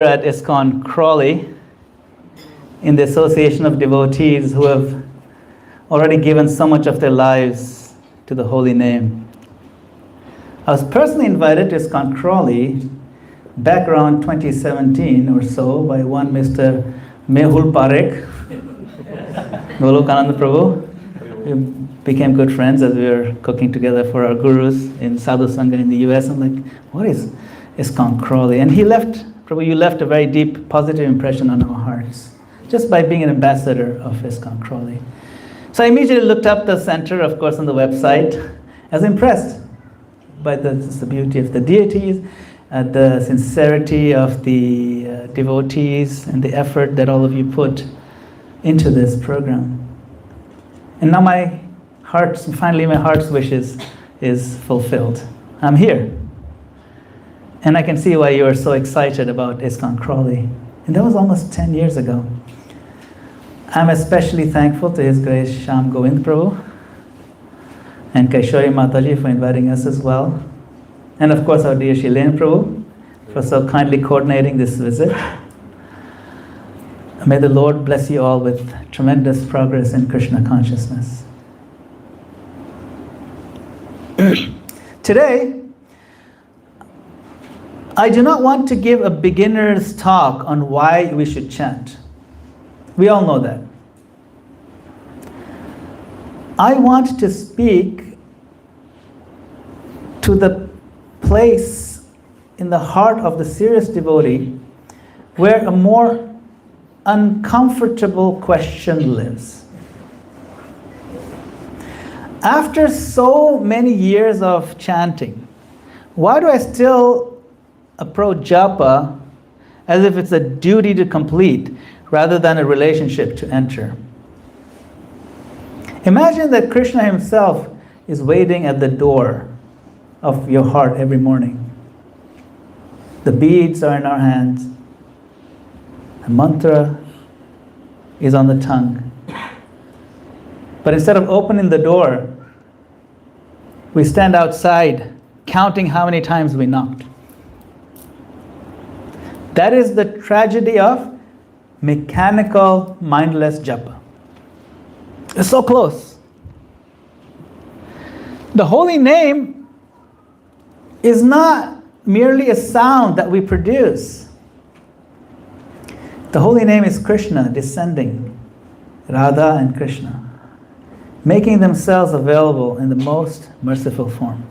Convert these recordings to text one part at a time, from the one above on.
At ISKCON Crawley, in the association of devotees who have already given so much of their lives to the holy name. I was personally invited to ISKCON Crawley back around 2017 or so by one Mr. Mehul Parekh, Golokananda Prabhu. We became good friends as we were cooking together for our gurus in Sadhu Sangha in the US. I'm like, what is ISKCON Crawley? And he left. Prabhu, you left a very deep, positive impression on our hearts, just by being an ambassador of ISKCON Crawley. So I immediately looked up the center, of course, on the website. I was impressed by the beauty of the deities, the sincerity of the devotees, and the effort that all of you put into this program. And now my heart's wish is fulfilled. I'm here. And I can see why you are so excited about ISKCON Crawley. And that was almost 10 years ago. I'm especially thankful to His Grace Shyam Govind Prabhu and Kaishori Mataji for inviting us as well. And of course our dear Shilen Prabhu for so kindly coordinating this visit. May the Lord bless you all with tremendous progress in Krishna consciousness. Today, I do not want to give a beginner's talk on why we should chant. We all know that. I want to speak to the place in the heart of the serious devotee where a more uncomfortable question lives. After so many years of chanting, why do I still approach Japa as if it's a duty to complete rather than a relationship to enter? Imagine that Krishna himself is waiting at the door of your heart every morning. The beads are in our hands. The mantra is on the tongue. But instead of opening the door, we stand outside counting how many times we knocked. That is the tragedy of mechanical, mindless japa. It's so close. The holy name is not merely a sound that we produce. The holy name is Krishna descending, Radha and Krishna, making themselves available in the most merciful form.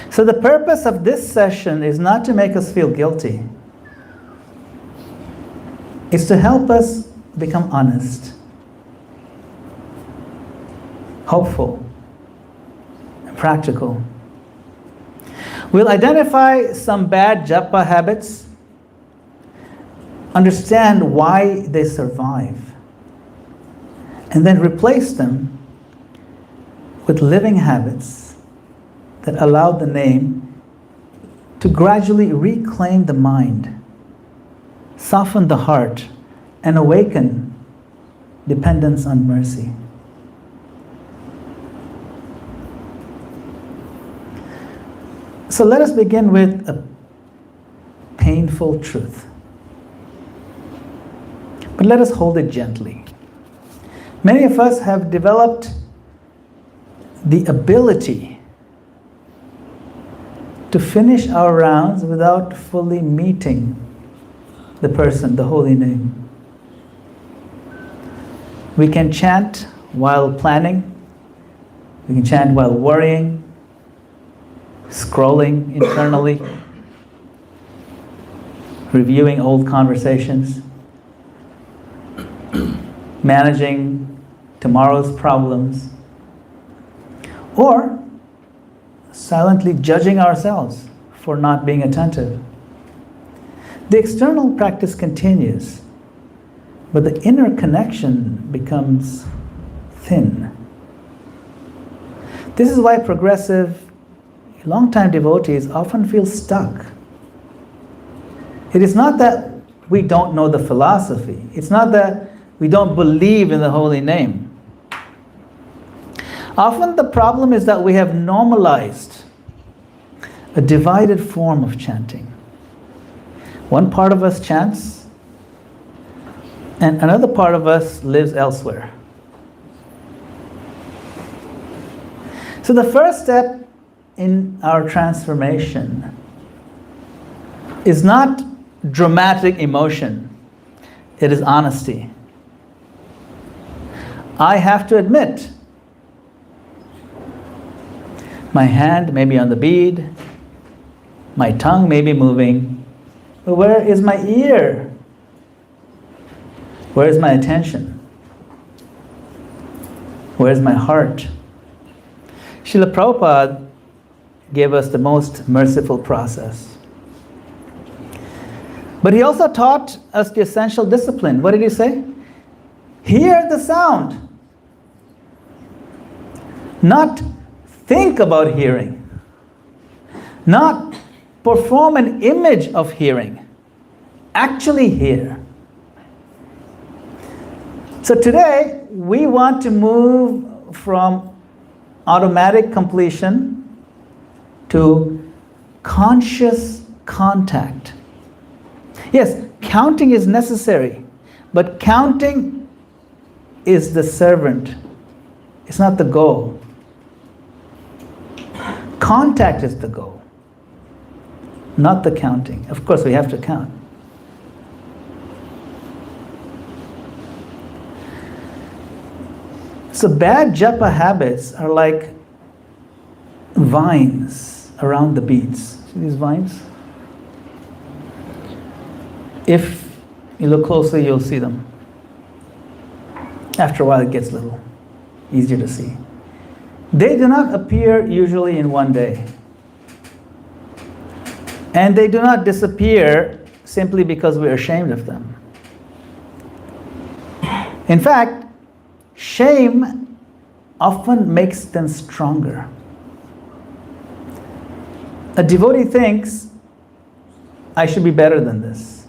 So the purpose of this session is not to make us feel guilty. It's to help us become honest, hopeful, and practical. We'll identify some bad japa habits, understand why they survive, and then replace them with living habits that allow the name to gradually reclaim the mind, soften the heart, and awaken dependence on mercy. So let us begin with a painful truth. But let us hold it gently. Many of us have developed the ability to finish our rounds without fully meeting the person, the holy name. We can chant while planning. We can chant while worrying, scrolling internally, reviewing old conversations, managing tomorrow's problems, or silently judging ourselves for not being attentive. The external practice continues, but the inner connection becomes thin. This is why progressive, long-time devotees often feel stuck. It is not that we don't know the philosophy. It's not that we don't believe in the holy name. Often the problem is that we have normalized a divided form of chanting. One part of us chants, and another part of us lives elsewhere. So the first step in our transformation is not dramatic emotion, it is honesty. I have to admit, my hand may be on the bead, my tongue may be moving, but where is my ear? Where is my attention? Where is my heart? Srila Prabhupada gave us the most merciful process. But he also taught us the essential discipline. What did he say? Hear the sound. Not think about hearing. Not perform an image of hearing. Actually hear. So today, we want to move from automatic completion to conscious contact. Yes, counting is necessary, but counting is the servant. It's not the goal. Contact is the goal, not the counting. Of course, we have to count. So bad japa habits are like vines around the beads. See these vines? If you look closely, you'll see them. After a while, it gets a little easier to see. They do not appear usually in one day. And they do not disappear simply because we're ashamed of them. In fact, shame often makes them stronger. A devotee thinks, I should be better than this.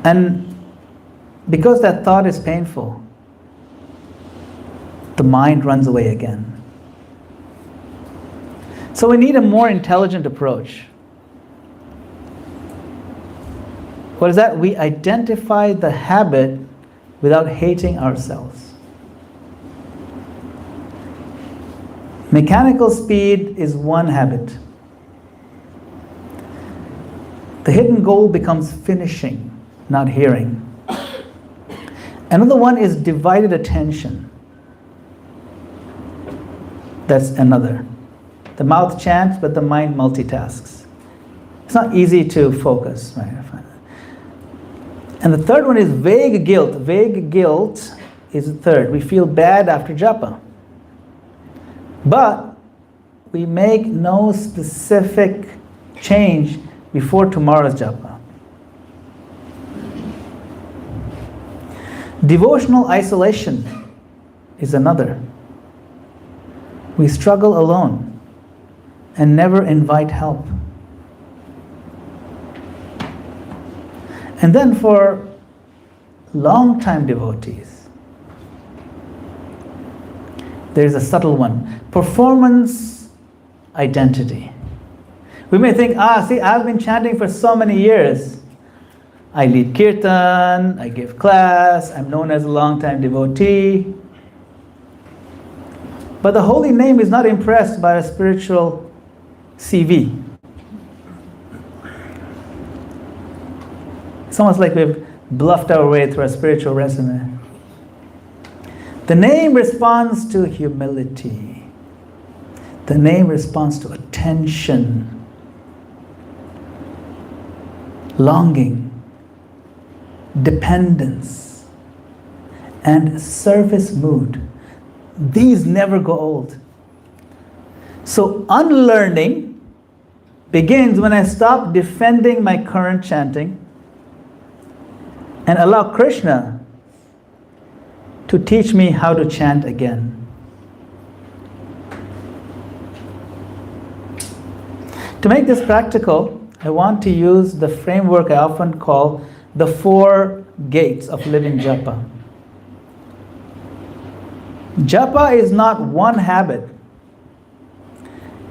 And because that thought is painful, the mind runs away again. So we need a more intelligent approach. What is that? We identify the habit without hating ourselves. Mechanical speed is one habit. The hidden goal becomes finishing, not hearing. Another one is divided attention. That's another. The mouth chants, but the mind multitasks. It's not easy to focus, right? And the third one is vague guilt. Vague guilt is the third. We feel bad after japa. But we make no specific change before tomorrow's japa. Devotional isolation is another. We struggle alone and never invite help. And then for long-time devotees, there's a subtle one. Performance identity. We may think, I've been chanting for so many years. I lead kirtan, I give class, I'm known as a long-time devotee. But the holy name is not impressed by a spiritual CV. It's almost like we've bluffed our way through a spiritual resume. The name responds to humility. The name responds to attention, longing, dependence, and service mood. These never go old. So unlearning begins when I stop defending my current chanting and allow Krishna to teach me how to chant again. To make this practical, I want to use the framework I often call the 4 gates of living japa. Japa is not one habit.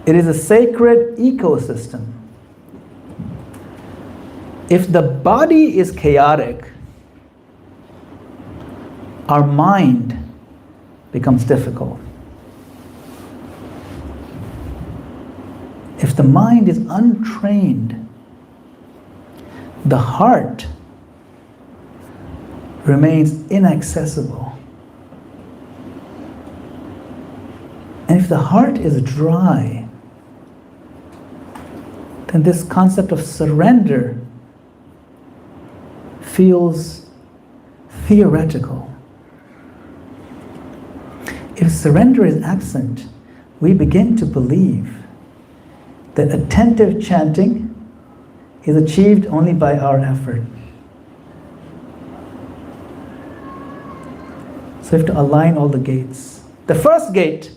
It is a sacred ecosystem. If the body is chaotic, our mind becomes difficult. If the mind is untrained, the heart remains inaccessible. And if the heart is dry, then this concept of surrender feels theoretical. If surrender is absent, we begin to believe that attentive chanting is achieved only by our effort. So we have to align all the gates. The first gate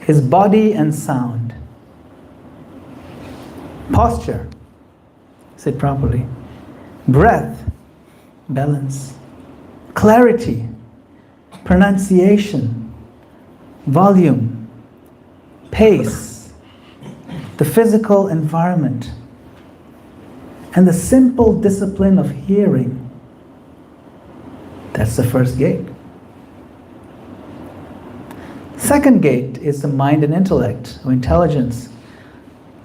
is body and sound. Posture, sit properly. Breath, balance. Clarity, pronunciation, volume, pace, the physical environment, and the simple discipline of hearing. That's the first gate. Second gate is the mind and intellect, or intelligence.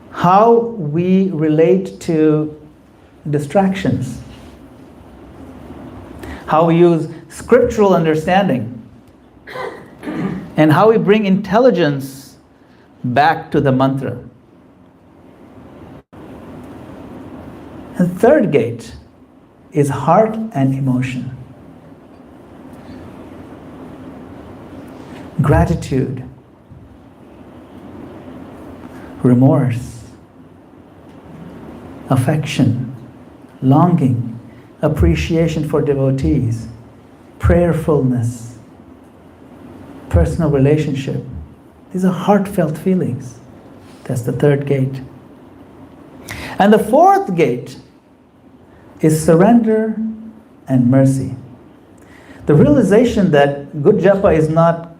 How we relate to distractions. How we use scriptural understanding. And how we bring intelligence back to the mantra. And third gate is heart and emotion. Gratitude, remorse, affection, longing, appreciation for devotees, prayerfulness, personal relationship. These are heartfelt feelings. That's the third gate. And the fourth gate is surrender and mercy. The realization that good japa is not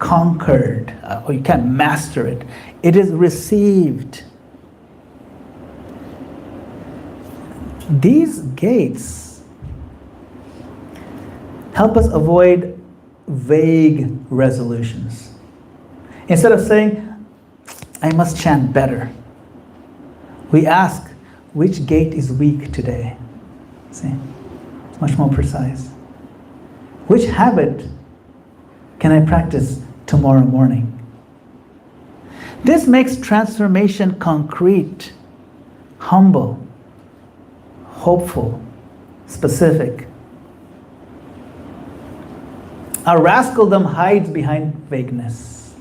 conquered, or you can't master it. It is received. These gates help us avoid vague resolutions. Instead of saying, I must chant better, we ask, which gate is weak today? See, it's much more precise. Which habit can I practice tomorrow morning? This makes transformation concrete, humble, hopeful, specific. Our rascaldom hides behind vagueness.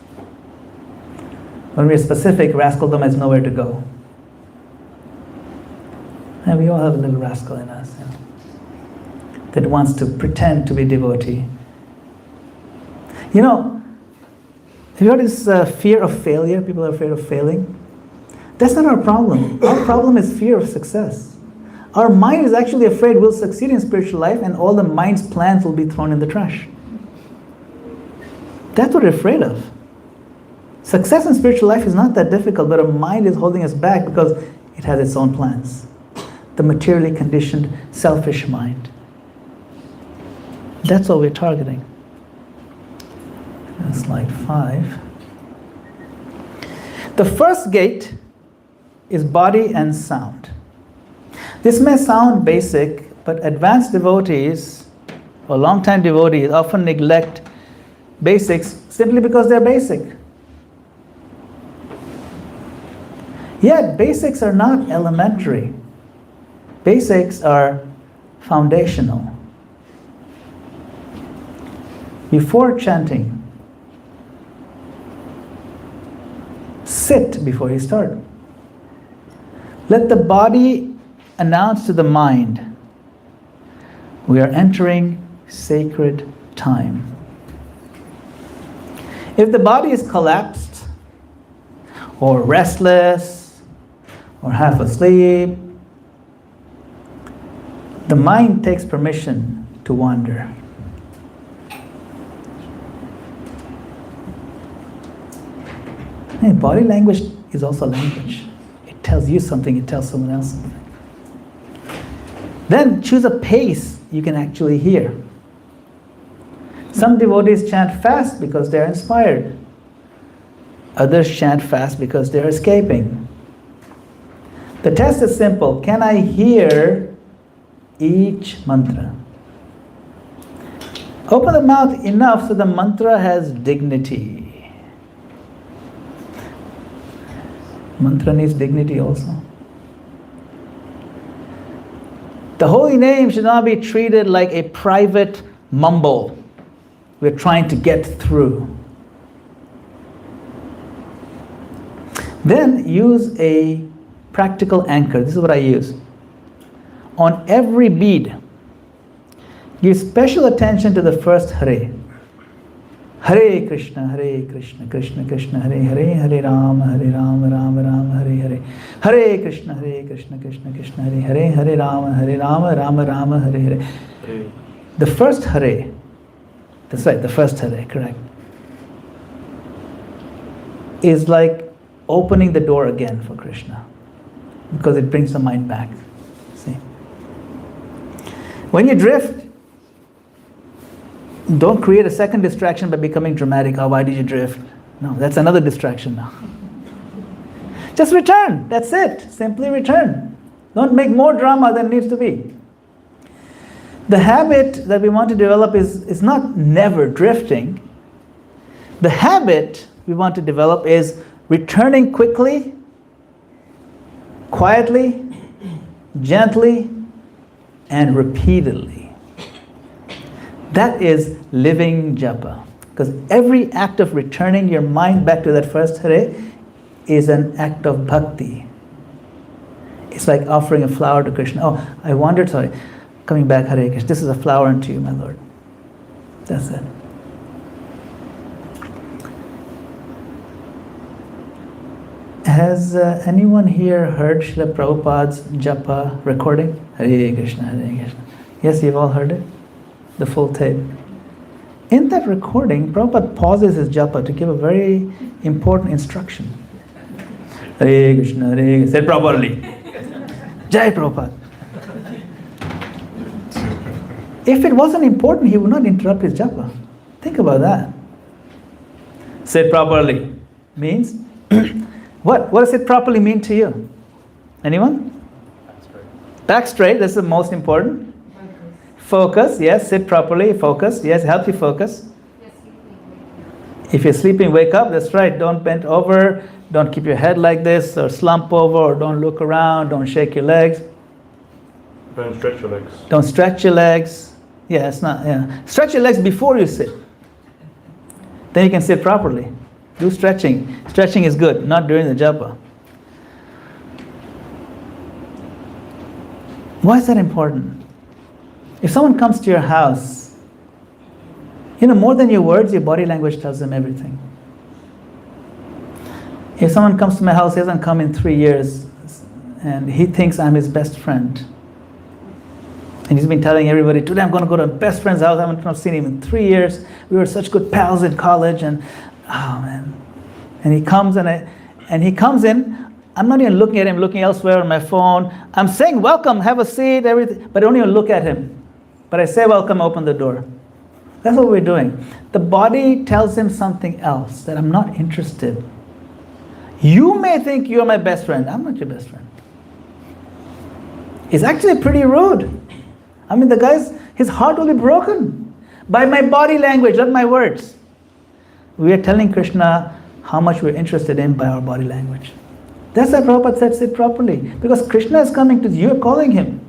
When we're specific, rascaldom has nowhere to go. And we all have a little rascal in us, that wants to pretend to be devotee. You know, have you heard this fear of failure? People are afraid of failing. That's not our problem. Our problem is fear of success. Our mind is actually afraid we'll succeed in spiritual life and all the mind's plans will be thrown in the trash. That's what we're afraid of. Success in spiritual life is not that difficult, but our mind is holding us back because it has its own plans. The materially conditioned, selfish mind. That's what we're targeting. Slide 5. The first gate is body and sound. This may sound basic, but advanced devotees or long-time devotees often neglect basics simply because they're basic. Yet basics are not elementary. Basics are foundational. Before chanting, sit before you start. Let the body announce to the mind, we are entering sacred time. If the body is collapsed, or restless, or half asleep, the mind takes permission to wander. And body language is also language. It tells you something, it tells someone else something. Then choose a pace you can actually hear. Some devotees chant fast because they are inspired. Others chant fast because they are escaping. The test is simple. Can I hear each mantra? Open the mouth enough so the mantra has dignity. Mantra needs dignity also. The holy name should not be treated like a private mumble we're trying to get through. Then use a practical anchor. This is what I use. On every bead, give special attention to the first Hare. Hare Krishna, Krishna Krishna, Hare Hare, Hare Rama, Rama Rama, Hare Hare. Hare Krishna, Krishna Krishna, Hare Hare, Hare Rama, Rama Rama, Hare Hare. The first Hare, that's right, the first Hare, correct, is like opening the door again for Krishna, because it brings the mind back. See? When you drift, don't create a second distraction by becoming dramatic. Oh, why did you drift? No, that's another distraction now. Just return. That's it. Simply return. Don't make more drama than needs to be. The habit that we want to develop is not never drifting. The habit we want to develop is returning quickly, quietly, gently, and repeatedly. That is living japa. Because every act of returning your mind back to that first Hare is an act of bhakti. It's like offering a flower to Krishna. Oh, I wondered, sorry. Coming back, Hare Krishna. This is a flower unto you, my Lord. That's it. Has anyone here heard Srila Prabhupada's japa recording? Hare Krishna, Hare Krishna. Yes, you've all heard it? The full tape. In that recording, Prabhupada pauses his japa to give a very important instruction. Hare Krishna, Hare Krishna. Say it properly. Jai Prabhupada. If it wasn't important, he would not interrupt his japa. Think about that. Say it properly means what? What does it properly mean to you? Anyone? Back straight. Back straight, that's the most important. Focus, yes, sit properly, focus, yes, help you focus. If you're sleeping, wake up, that's right, don't bend over, don't keep your head like this, or slump over, or don't look around, don't shake your legs. Don't stretch your legs. Don't stretch your legs. Yeah, it's not, yeah. Stretch your legs before you sit. Then you can sit properly. Do stretching. Stretching is good, not during the japa. Why is that important? If someone comes to your house, more than your words, your body language tells them everything. If someone comes to my house, he hasn't come in 3 years, and he thinks I'm his best friend. And he's been telling everybody, today I'm going to go to my best friend's house. I haven't seen him in 3 years. We were such good pals in college, and oh man. And he comes and he comes in. I'm not even looking at him, looking elsewhere on my phone. I'm saying, welcome, have a seat, everything, but I don't even look at him. But I say, welcome, open the door. That's what we're doing. The body tells him something else, that I'm not interested. You may think you're my best friend. I'm not your best friend. It's actually pretty rude. I mean, his heart will be broken by my body language, not my words. We are telling Krishna how much we're interested in by our body language. That's why Prabhupada said, sit properly. Because Krishna is coming to you, you're calling him.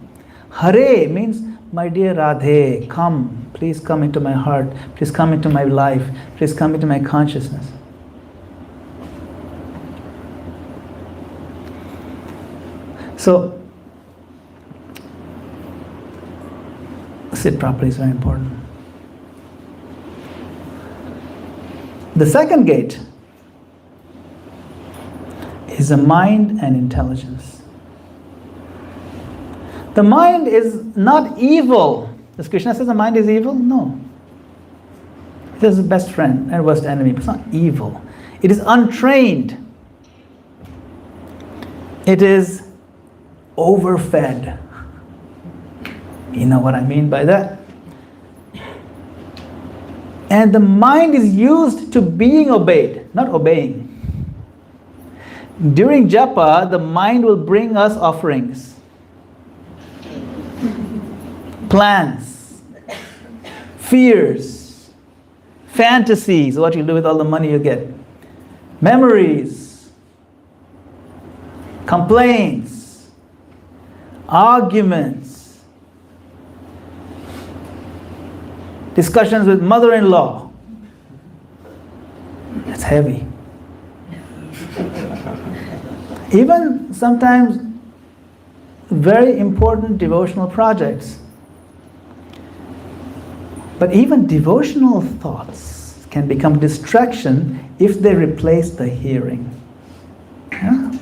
Hare means, my dear Radhe, come. Please come into my heart. Please come into my life. Please come into my consciousness. So, sit properly is very important. The second gate is the mind and intelligence. The mind is not evil. Does Krishna say the mind is evil? No. It is the best friend and worst enemy, but it's not evil. It is untrained. It is overfed. You know what I mean by that? And the mind is used to being obeyed, not obeying. During Japa, the mind will bring us offerings, plans, fears, fantasies, what you do with all the money you get, memories, complaints, arguments, discussions with mother-in-law. It's heavy. Even sometimes very important devotional projects. But even devotional thoughts can become distraction if they replace the hearing. Yeah?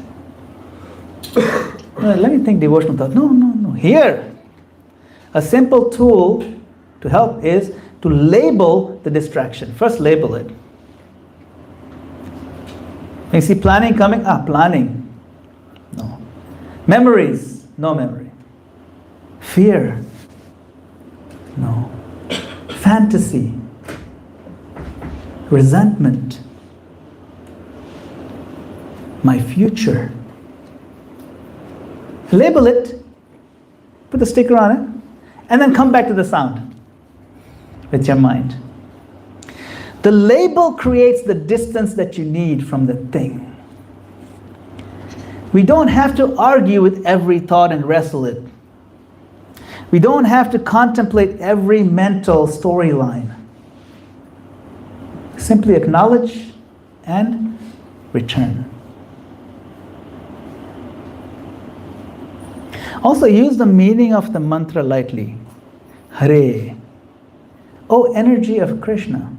Let me think devotional thought. No. Here. A simple tool to help is to label the distraction. First label it. You see planning coming? Planning. No. Memories? No memory. Fear? No. Fantasy? Resentment? My future? Label it, put the sticker on it, and then come back to the sound with your mind. The label creates the distance that you need from the thing. We don't have to argue with every thought and wrestle it. We don't have to contemplate every mental storyline. Simply acknowledge and return. Also use the meaning of the mantra lightly. Hare. Oh, energy of Krishna.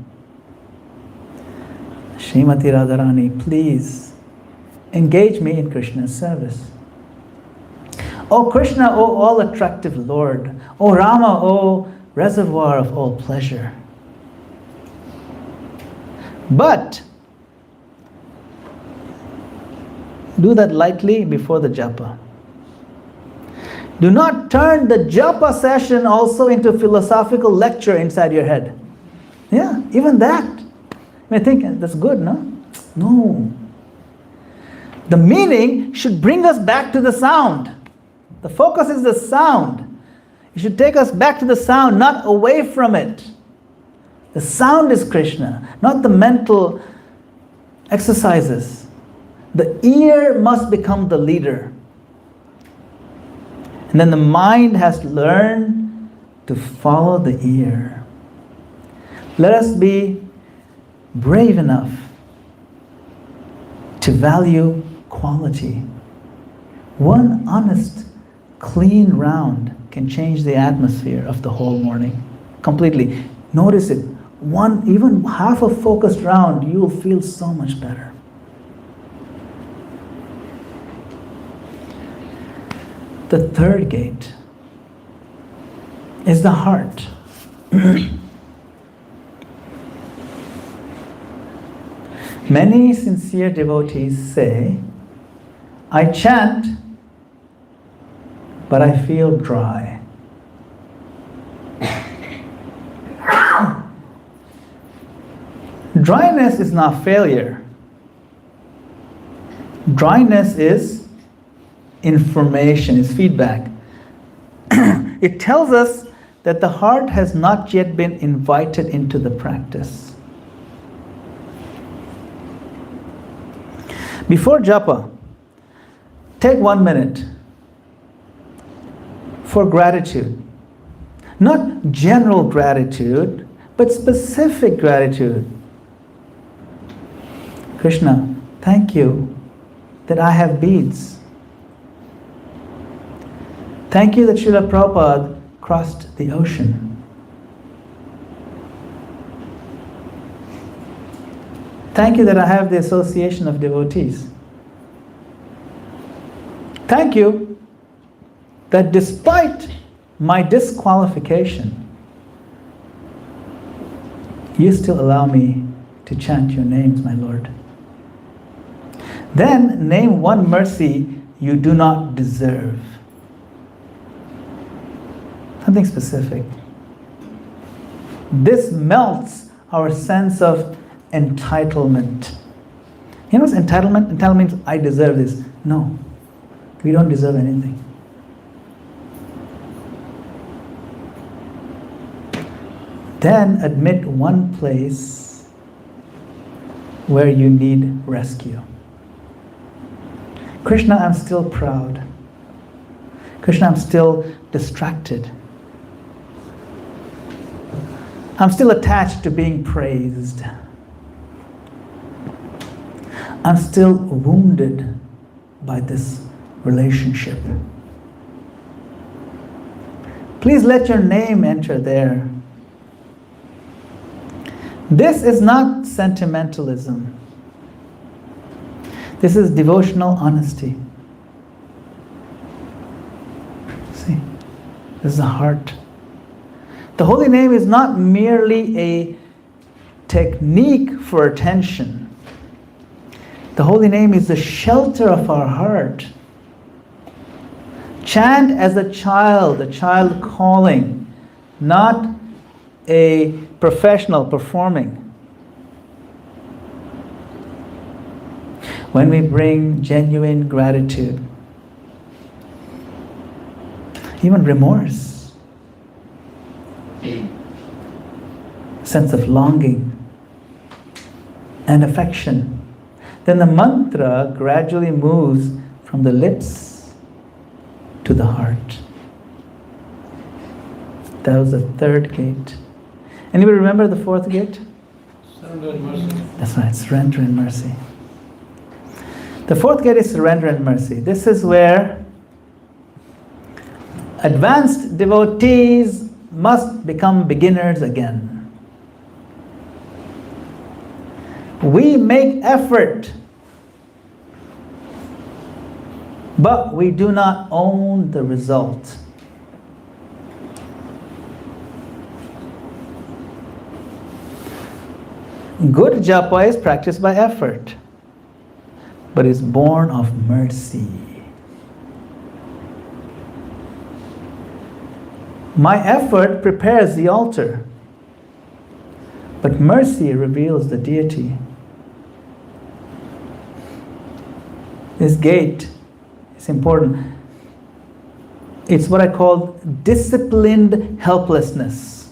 Srimati Radharani, please engage me in Krishna's service. Oh Krishna, oh all attractive Lord. Oh Rama, oh reservoir of all pleasure. But do that lightly before the japa. Do not turn the japa session also into a philosophical lecture inside your head. Yeah, even that. You may think, that's good, no? No. The meaning should bring us back to the sound. The focus is the sound. It should take us back to the sound, not away from it. The sound is Krishna, not the mental exercises. The ear must become the leader. And then the mind has to learn to follow the ear. Let us be brave enough to value quality. One honest, clean round can change the atmosphere of the whole morning completely. Notice it. One, even half a focused round, you will feel so much better. The third gate is the heart. Many sincere devotees say, I chant, but I feel dry. Dryness is not failure. Dryness is information, is feedback. It tells us that the heart has not yet been invited into the practice. Before japa, take 1 minute for gratitude. Not general gratitude, but specific gratitude. Krishna, thank you that I have beads. Thank you that Srila Prabhupada crossed the ocean. Thank you that I have the association of devotees. Thank you that despite my disqualification, you still allow me to chant your names, my Lord. Then name one mercy you do not deserve. Something specific. This melts our sense of entitlement. You know what's entitlement? Entitlement means I deserve this. No, we don't deserve anything. Then admit one place where you need rescue. Krishna, I'm still proud. Krishna, I'm still distracted. I'm still attached to being praised. I'm still wounded by this relationship. Please let your name enter there. This is not sentimentalism. This is devotional honesty. See, this is the heart. The holy name is not merely a technique for attention. The holy name is the shelter of our heart. Chant as a child calling, not a professional performing. When we bring genuine gratitude, even remorse, sense of longing and affection, then the mantra gradually moves from the lips to the heart. That was the third gate. Anybody remember the fourth gate? Surrender and mercy. That's right, surrender and mercy. The fourth gate is surrender and mercy. This is where advanced devotees must become beginners again. We make effort, but we do not own the result. Good japa is practiced by effort, but is born of mercy. My effort prepares the altar, but mercy reveals the deity. This gate is important. It's what I call disciplined helplessness.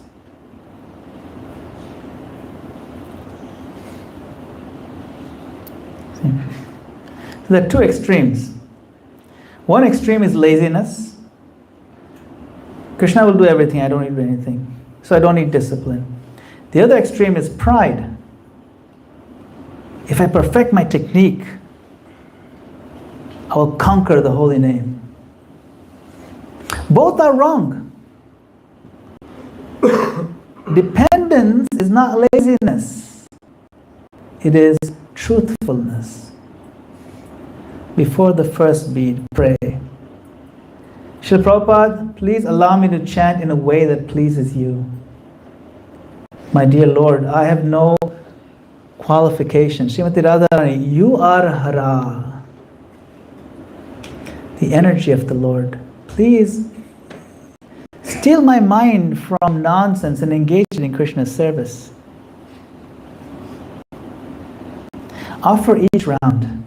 See? So there are two extremes. One extreme is laziness. Krishna will do everything, I don't need to do anything. So I don't need discipline. The other extreme is pride. If I perfect my technique, I will conquer the holy name. Both are wrong. Dependence is not laziness. It is truthfulness. Before the first bead, pray. Srila Prabhupada, please allow me to chant in a way that pleases you. My dear Lord, I have no qualifications. Srimati Radharani, you are Hara. The energy of the Lord. Please steal my mind from nonsense and engage it in Krishna's service. Offer each round.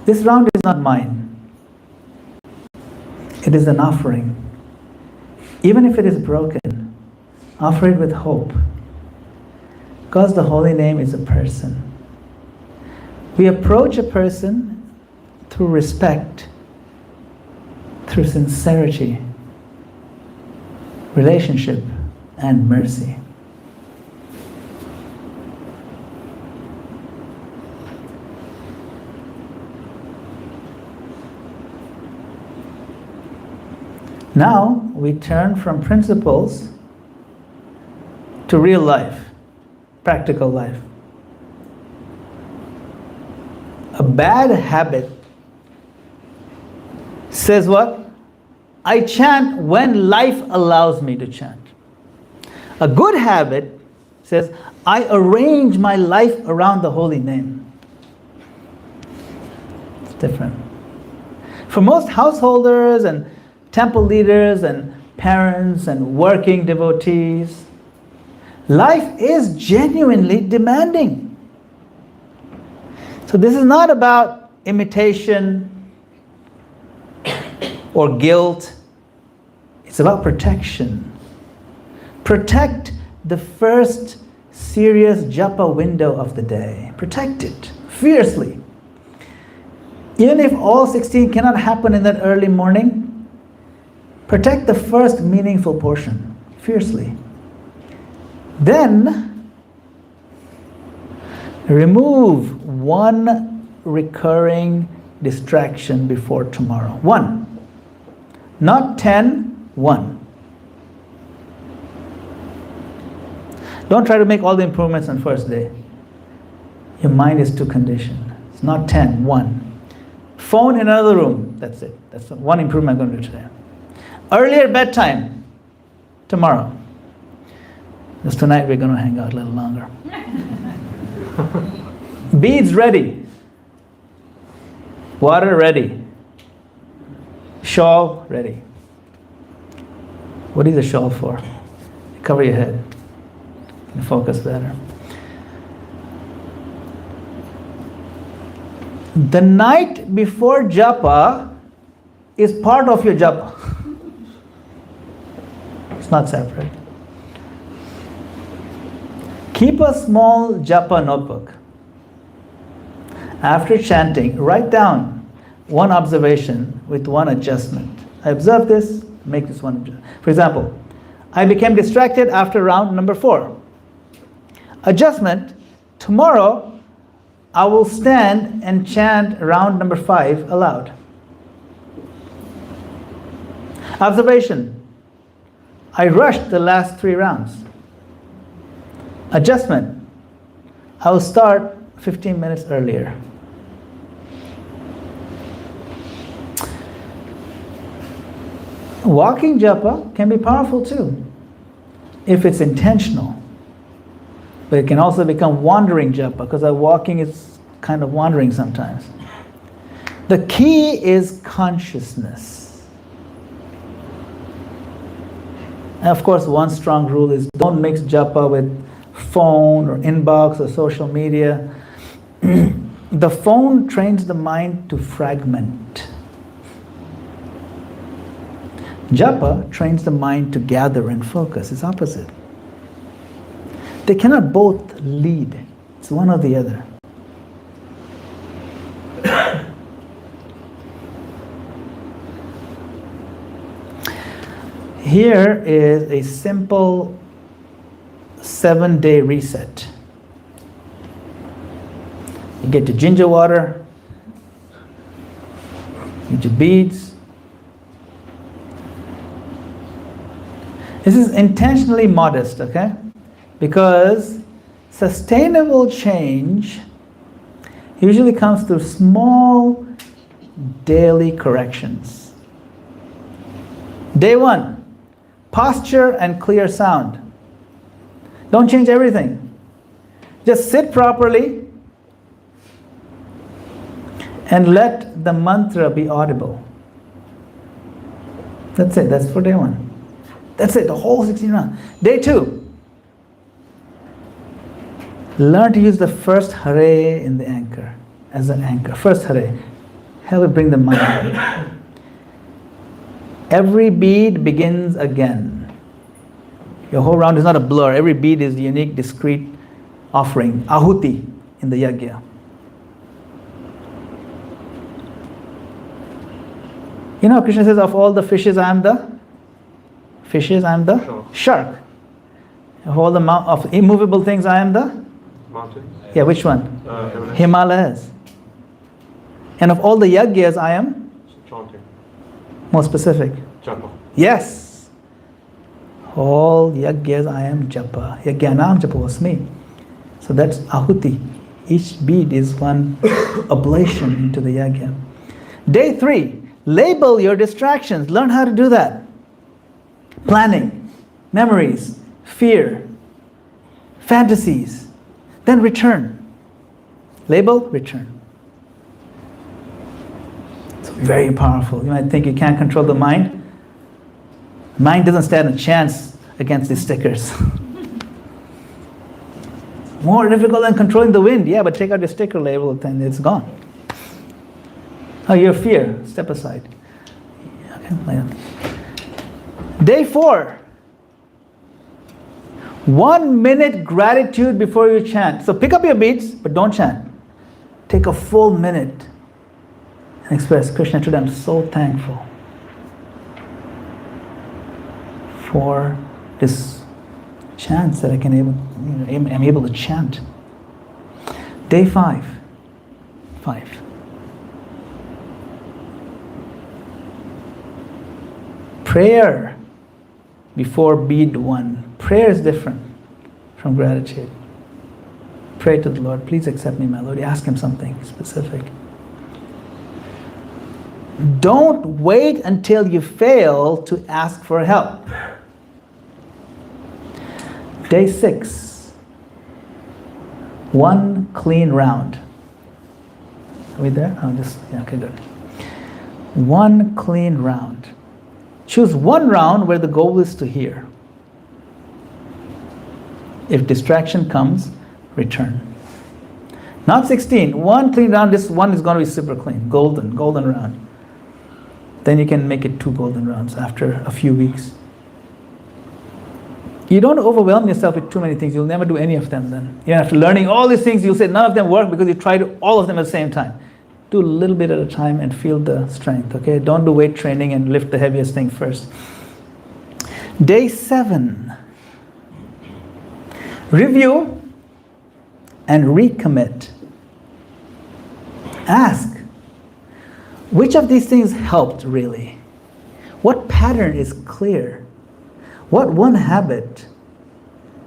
This round is not mine. It is an offering. Even if it is broken, offer it with hope. Because the holy name is a person. We approach a person through respect, through sincerity, relationship, and mercy. Now we turn from principles to real life, practical life. A bad habit says what? I chant when life allows me to chant. A good habit says, I arrange my life around the holy name. It's different. For most householders and temple leaders and parents and working devotees. Life is genuinely demanding. So this is not about imitation or guilt. It's about protection. Protect the first serious japa window of the day. Protect it fiercely. Even if all 16 cannot happen in that early morning, protect the first meaningful portion fiercely. Then, remove one recurring distraction before tomorrow. One. Not 10, one. Don't try to make all the improvements on first day. Your mind is too conditioned. It's not 10, one. Phone in another room. That's it. That's the one improvement I'm going to do today. Earlier bedtime tomorrow. Because tonight we're going to hang out a little longer. Beads ready. Water ready. Shawl ready. What is a shawl for? Cover your head. You can focus better. The night before japa is part of your japa. It's not separate. Keep a small japa notebook. After chanting, write down one observation with one adjustment. I observed this, make this one adjustment. For example, I became distracted after round number 4. Adjustment, tomorrow I will stand and chant round number 5 aloud. Observation, I rushed the last 3 rounds. Adjustment, I will start 15 minutes earlier. Walking japa can be powerful too, if it's intentional. But it can also become wandering japa, because our walking is kind of wandering sometimes. The key is consciousness. And of course, one strong rule is don't mix japa with phone or inbox or social media. The phone trains the mind to fragment. Japa trains the mind to gather and focus. It's opposite. They cannot both lead. It's one or the other. Here is a simple 7-day reset. You get your ginger water, get your beads. This is intentionally modest, okay? Because sustainable change usually comes through small daily corrections. Day 1, posture and clear sound. Don't change everything. Just sit properly and let the mantra be audible. That's it. That's for day 1. That's it. The whole 16 rounds. Day 2. Learn to use the first Hare in the anchor, as an anchor. First Hare. Help it bring the mind. Every bead begins again. Your whole round is not a blur. Every bead is a unique, discrete offering. Ahuti in the yajna. You know, Krishna says, of all the fishes, I am the shark. Of all the of immovable things, I am the Mountains? Yeah, which one? Himalayas. And of all the yajnas, I am? Chanting. More specific. Japa. Yes. All yajnas, I am japa. Yajnanam japa was me. So that's ahuti. Each bead is one oblation into the yajna. Day 3, label your distractions. Learn how to do that. Planning, memories, fear, fantasies. Then return. Label, return. It's very powerful. You might think you can't control the mind. Mind doesn't stand a chance against these stickers. More difficult than controlling the wind. Yeah, but take out your sticker label, then it's gone. Oh, your fear, step aside. Okay. Day 4. 1 minute gratitude before you chant. So pick up your beats, but don't chant. Take a full minute and express, Krishna, today I'm so thankful for this chants that I'm able to chant. Day 5. Prayer before bead 1. Prayer is different from gratitude. Pray to the Lord, please accept me, my Lord. Ask Him something specific. Don't wait until you fail to ask for help. Day 6. 1 clean round. Are we there? Okay, good. 1 clean round. Choose 1 round where the goal is to hear. If distraction comes, return. Not 16. 1 clean round. This one is going to be super clean. Golden round. Then you can make it 2 golden rounds after a few weeks. You don't overwhelm yourself with too many things. You'll never do any of them then. After learning all these things, you'll say none of them work because you tried all of them at the same time. Do a little bit at a time and feel the strength, okay? Don't do weight training and lift the heaviest thing first. Day 7. Review and recommit. Ask, which of these things helped really? What pattern is clear? What one habit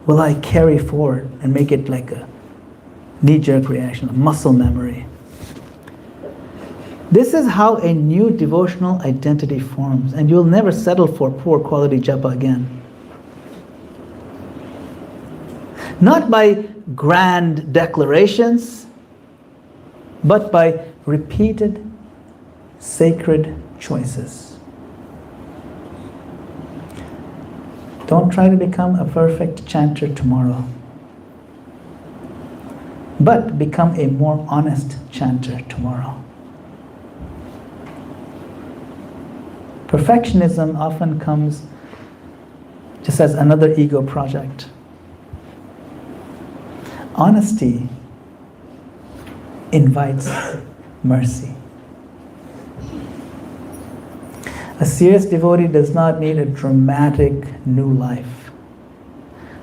will I carry forward and make it like a knee-jerk reaction, a muscle memory? This is how a new devotional identity forms, and you'll never settle for poor quality japa again. Not by grand declarations, but by repeated sacred choices. Don't try to become a perfect chanter tomorrow, but become a more honest chanter tomorrow. Perfectionism often comes just as another ego project. Honesty invites mercy. A serious devotee does not need a dramatic new life.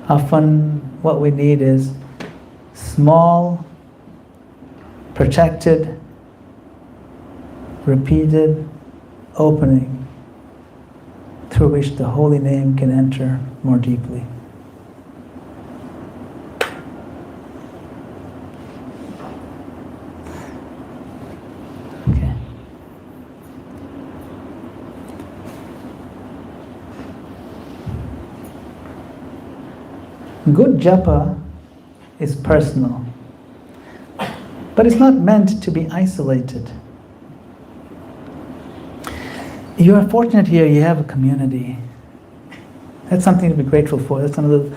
Often what we need is small, protected, repeated opening through which the holy name can enter more deeply. Okay. Good japa is personal, but it's not meant to be isolated. You are fortunate here, you have a community. That's something to be grateful for. That's another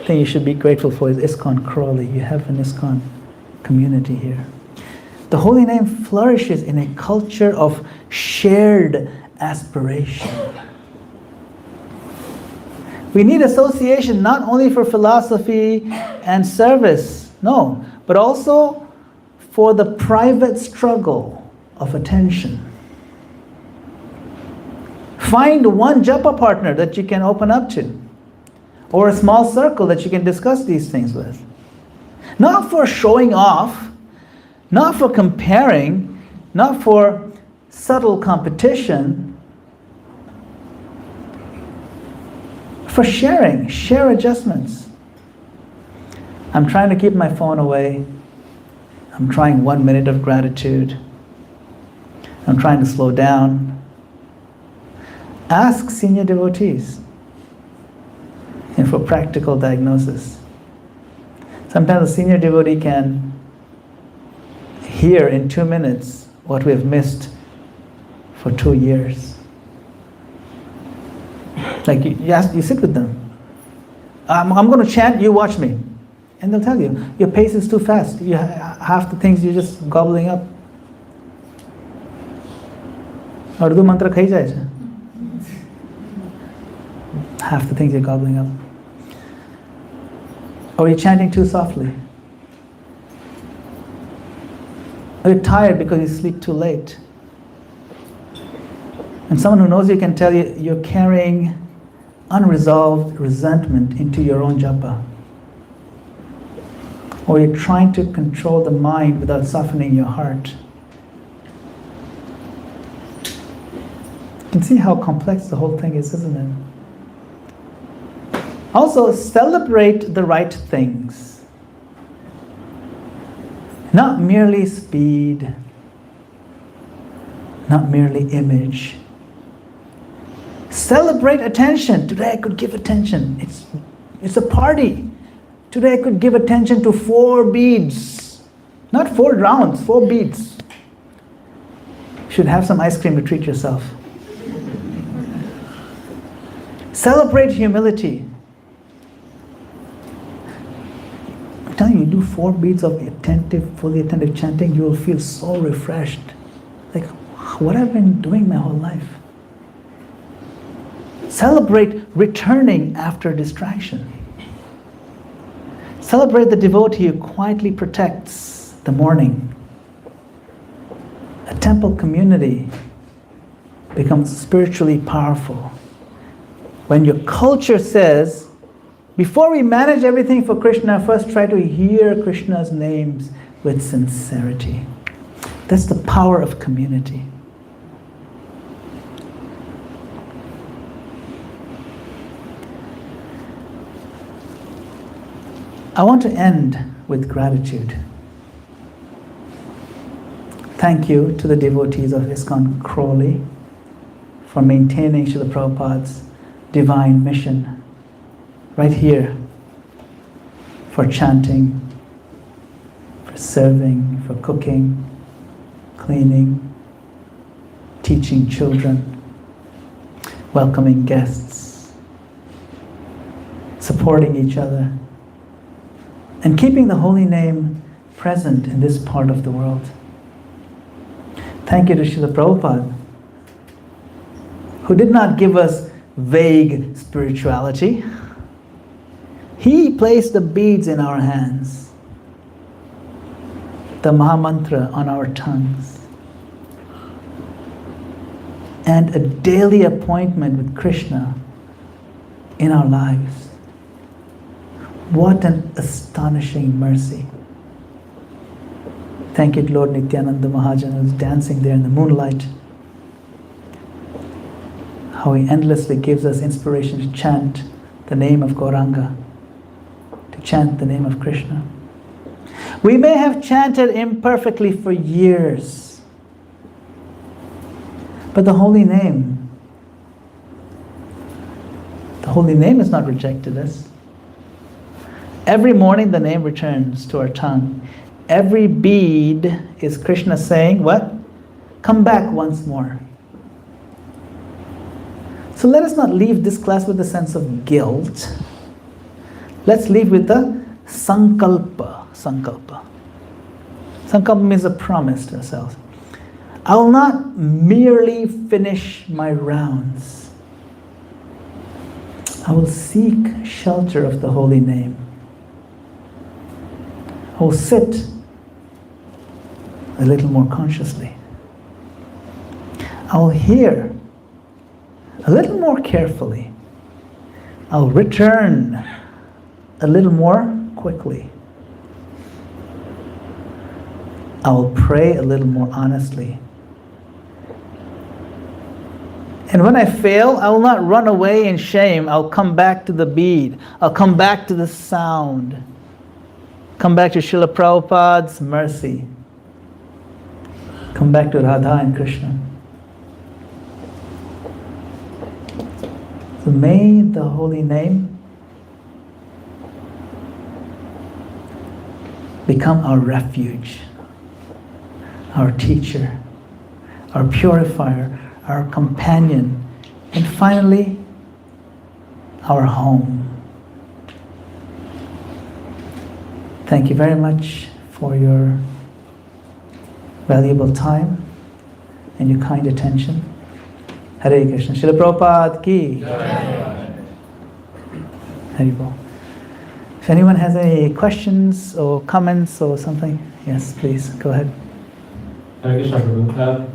thing you should be grateful for is ISKCON Crawley. You have an ISKCON community here. The holy name flourishes in a culture of shared aspiration. We need association not only for philosophy and service, no, but also for the private struggle of attention. Find one japa partner that you can open up to, or a small circle that you can discuss these things with. Not for showing off, not for comparing, not for subtle competition, for sharing, share adjustments. I'm trying to keep my phone away. I'm trying 1 minute of gratitude. I'm trying to slow down. Ask senior devotees and for practical diagnosis. Sometimes a senior devotee can hear in 2 minutes what we have missed for 2 years. Like you sit with them. I'm going to chant, you watch me. And they'll tell you, your pace is too fast. Half the things you're just gobbling up. Urdu mantra khai jaye cha. Half the things you're gobbling up. Or you're chanting too softly. Or you're tired because you sleep too late. And someone who knows you can tell you you're carrying unresolved resentment into your own japa. Or you're trying to control the mind without softening your heart. You can see how complex the whole thing is, isn't it? Also, celebrate the right things. Not merely speed, not merely image. Celebrate attention. Today I could give attention. It's a party. Today I could give attention to 4 beads. Not 4 rounds, 4 beads. You should have some ice cream to treat yourself. Celebrate humility. I'm telling you, do 4 beads of fully attentive chanting, you will feel so refreshed. Like, what have I been doing my whole life? Celebrate returning after distraction. Celebrate the devotee who quietly protects the morning. A temple community becomes spiritually powerful when your culture says, before we manage everything for Krishna, first try to hear Krishna's names with sincerity. That's the power of community. I want to end with gratitude. Thank you to the devotees of ISKCON Crawley for maintaining Srila Prabhupada's divine mission right here, for chanting, for serving, for cooking, cleaning, teaching children, welcoming guests, supporting each other, and keeping the holy name present in this part of the world. Thank you to Srila Prabhupada, who did not give us vague spirituality. He placed the beads in our hands, the Mahamantra on our tongues, and a daily appointment with Krishna in our lives. What an astonishing mercy. Thank you to Lord Nityananda Mahajan, who's dancing there in the moonlight. How he endlessly gives us inspiration to chant the name of Gauranga, to chant the name of Krishna. We may have chanted imperfectly for years, but the holy name has not rejected us. Every morning the name returns to our tongue. Every bead is Krishna saying, what? Come back once more. So let us not leave this class with a sense of guilt. Let's leave with the sankalpa. Sankalpa. Sankalpa means a promise to ourselves. I will not merely finish my rounds. I will seek shelter of the holy name. I will sit a little more consciously. I will hear a little more carefully. I'll return a little more quickly. I will pray a little more honestly. And when I fail, I will not run away in shame. I'll come back to the bead. I'll come back to the sound. Come back to Srila Prabhupada's mercy. Come back to Radha and Krishna. So may the holy name become our refuge, our teacher, our purifier, our companion, and finally, our home. Thank you very much for your valuable time and your kind attention. Hare Krishna. Srila Prabhupada ki. Hari Bol. If anyone has any questions or comments or something, yes, please, go ahead. Hare Krishna, Prabhu.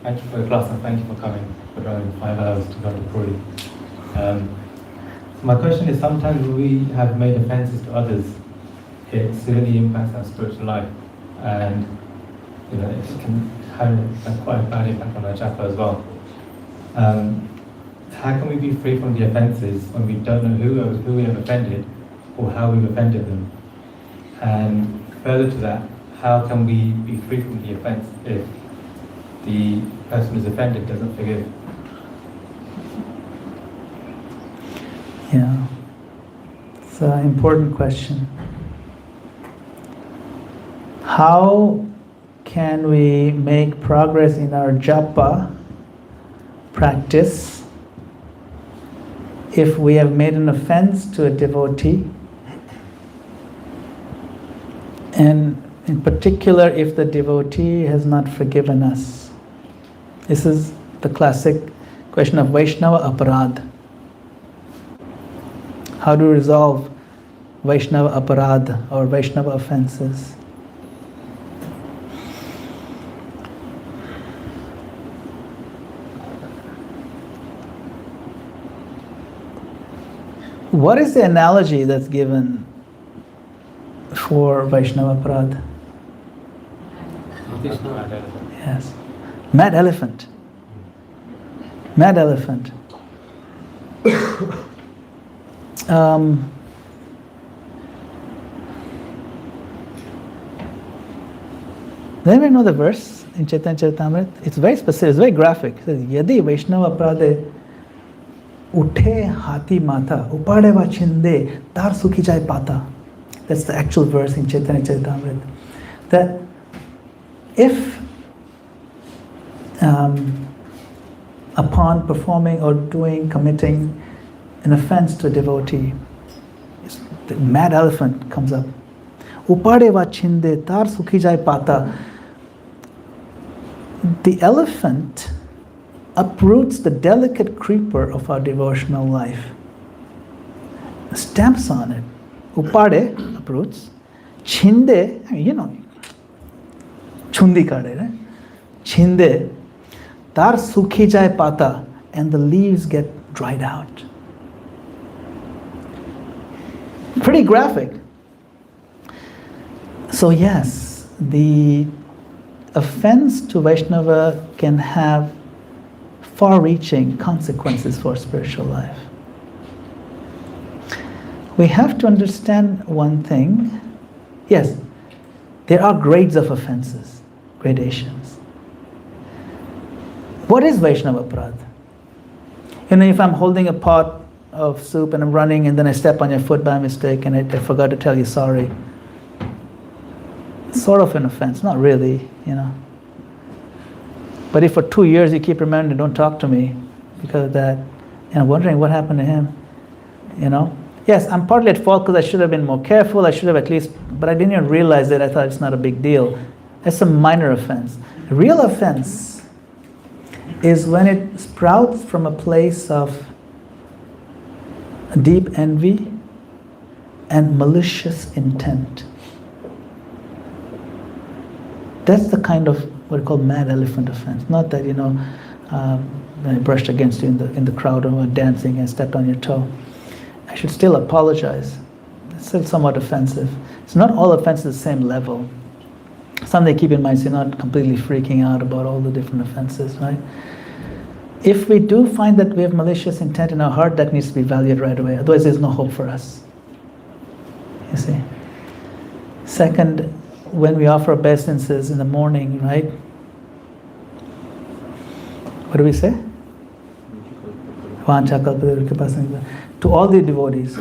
Thank you for the class and thank you for coming, for driving 5 hours to go to Crawley. So my question is, sometimes when we have made offenses to others, it severely impacts our spiritual life, and it can have quite a bad impact on our japa as well. How can we be free from the offenses when we don't know who we have offended or how we've offended them? And further to that, how can we be free from the offense if the person who's offended doesn't forgive? Yeah, it's an important question. How can we make progress in our japa practice if we have made an offense to a devotee, and in particular if the devotee has not forgiven us? This is the classic question of Vaishnava aparad. How to resolve Vaishnava aparad or Vaishnava offenses? What is the analogy that's given for Vaishnava aparad? Yes. Mad elephant. Mad elephant. Does anyone know the verse in Chaitanya Charitamrita? It's very specific, it's very graphic. It says, Yadi Vaishnava aparade Uthe hati mata, upadeva chinde, tar sukhi jai pata. That's the actual verse in Chaitanya Charitamrita. That if upon performing or committing an offense to a devotee, the mad elephant comes up. Upadeva chinde, tar sukhi jai pata. The elephant uproots the delicate creeper of our devotional life, stamps on it. Upade, uproots. Chinde, chundi kade, right? Chinde, tar sukhi jai pata, and the leaves get dried out. Pretty graphic. So yes, the offense to Vaishnava can have far-reaching consequences for spiritual life. We have to understand one thing. Yes, there are grades of offenses, gradations. What is Vaishnava aparad? If I'm holding a pot of soup and I'm running and then I step on your foot by mistake and I forgot to tell you sorry. It's sort of an offense, not really, But if for 2 years you keep remembering, don't talk to me because of that, and I'm wondering what happened to him, Yes, I'm partly at fault because I should have been more careful, I should have at least, but I didn't even realize it, I thought it's not a big deal. It's a minor offense. A real offense is when it sprouts from a place of deep envy and malicious intent. That's the kind of what we call mad elephant offense. Not that, when I brushed against you in the crowd or dancing and stepped on your toe. I should still apologize. It's still somewhat offensive. It's not all offenses at the same level. Something to keep in mind, so you're not completely freaking out about all the different offenses, right? If we do find that we have malicious intent in our heart, that needs to be valued right away. Otherwise, there's no hope for us. You see? Second, when we offer obeisances in the morning, right? What do we say? To all the devotees.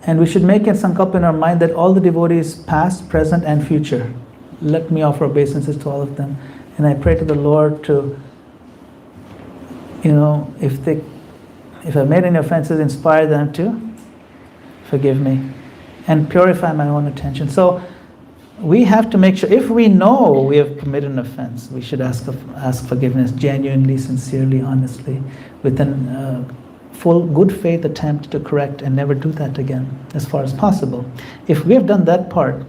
And we should make a sankalpa in our mind that all the devotees, past, present, and future, let me offer obeisances to all of them. And I pray to the Lord to, if they If I've made any offenses, inspire them to forgive me and purify my own attention. So we have to make sure, if we know we have committed an offense, we should ask forgiveness genuinely, sincerely, honestly, with a full good faith attempt to correct and never do that again as far as possible. If we have done that part,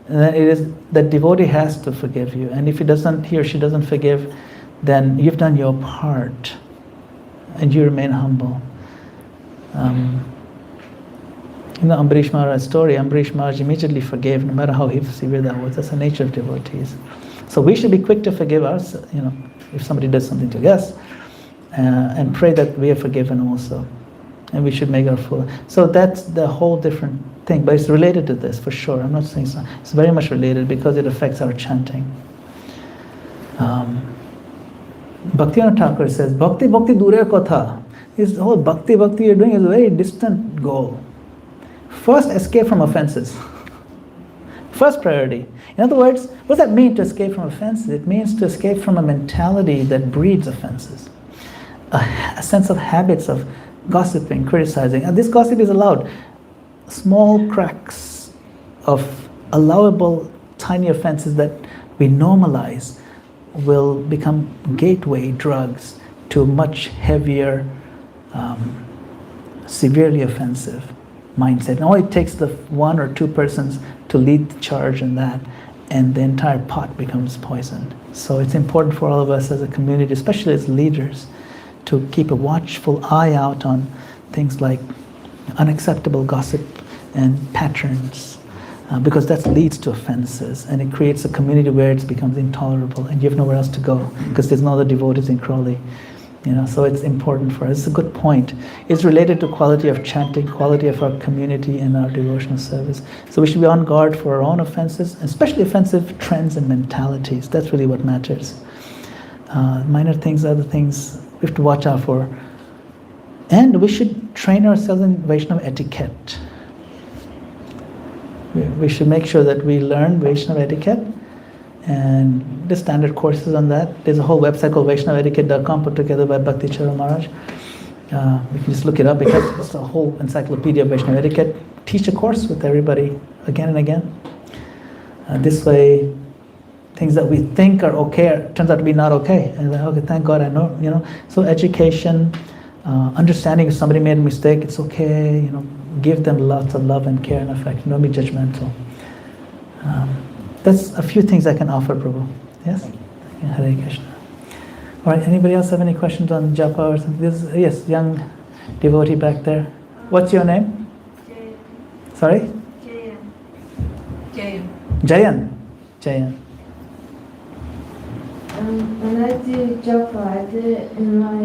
then it is the devotee has to forgive you. And if he or she doesn't forgive, then you've done your part and you remain humble. Ambarish Maharaj's story, Ambarish Maharaj immediately forgave, no matter how severe that was. That's the nature of devotees. So we should be quick to forgive us, if somebody does something to us, and pray that we are forgiven also. And we should make our full. So that's the whole different thing, but it's related to this for sure. I'm not saying so. It's very much related because it affects our chanting. Bhaktivinoda Thakur says, Bhakti Bhakti Dure Kotha. This whole Bhakti you're doing is a very distant goal. First, escape from offenses. First priority. In other words, what does that mean to escape from offenses? It means to escape from a mentality that breeds offenses. A sense of habits of gossiping, criticizing. And this gossip is allowed. Small cracks of allowable tiny offenses that we normalize will become gateway drugs to much heavier, severely offensive mindset. Now it takes the one or two persons to lead the charge in that, and the entire pot becomes poisoned. So it's important for all of us as a community, especially as leaders, to keep a watchful eye out on things like unacceptable gossip and patterns, because that leads to offenses, and it creates a community where it becomes intolerable and you have nowhere else to go because there's no other devotees in Crawley. So it's important for us. It's a good point. It's related to quality of chanting, quality of our community and our devotional service. So we should be on guard for our own offenses, especially offensive trends and mentalities. That's really what matters. Minor things are the things we have to watch out for. And we should train ourselves in Vaishnava etiquette. We should make sure that we learn Vaishnava etiquette, and the standard courses on that. There's a whole website called VaishnavaEtiquette.com put together by Bhakti Charan Maharaj. You can just look it up. It's a whole encyclopedia of Vaishnava etiquette. Teach a course with everybody again and again. This way, things that we think are okay turns out to be not okay. And okay, thank God I know. So education, understanding if somebody made a mistake, it's okay. Give them lots of love and care and affection. Don't be judgmental. That's a few things I can offer, Prabhu. Yes? Hare Krishna. All right, anybody else have any questions on Japa or something? Yes, young devotee back there. What's your name? Jayan. Sorry? Jayan. Jayan. When I do Japa, I do it in my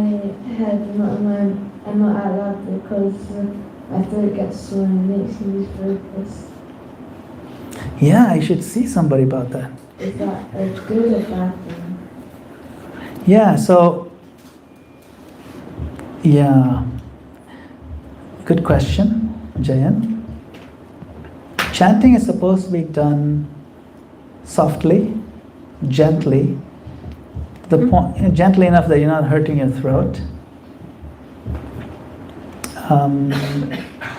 head, and not out loud, because my throat gets sore and it makes me lose focus. Yeah, I should see somebody about that. Is that a good or bad thing? Yeah. Good question, Jayan. Chanting is supposed to be done softly, gently, gently enough that you're not hurting your throat.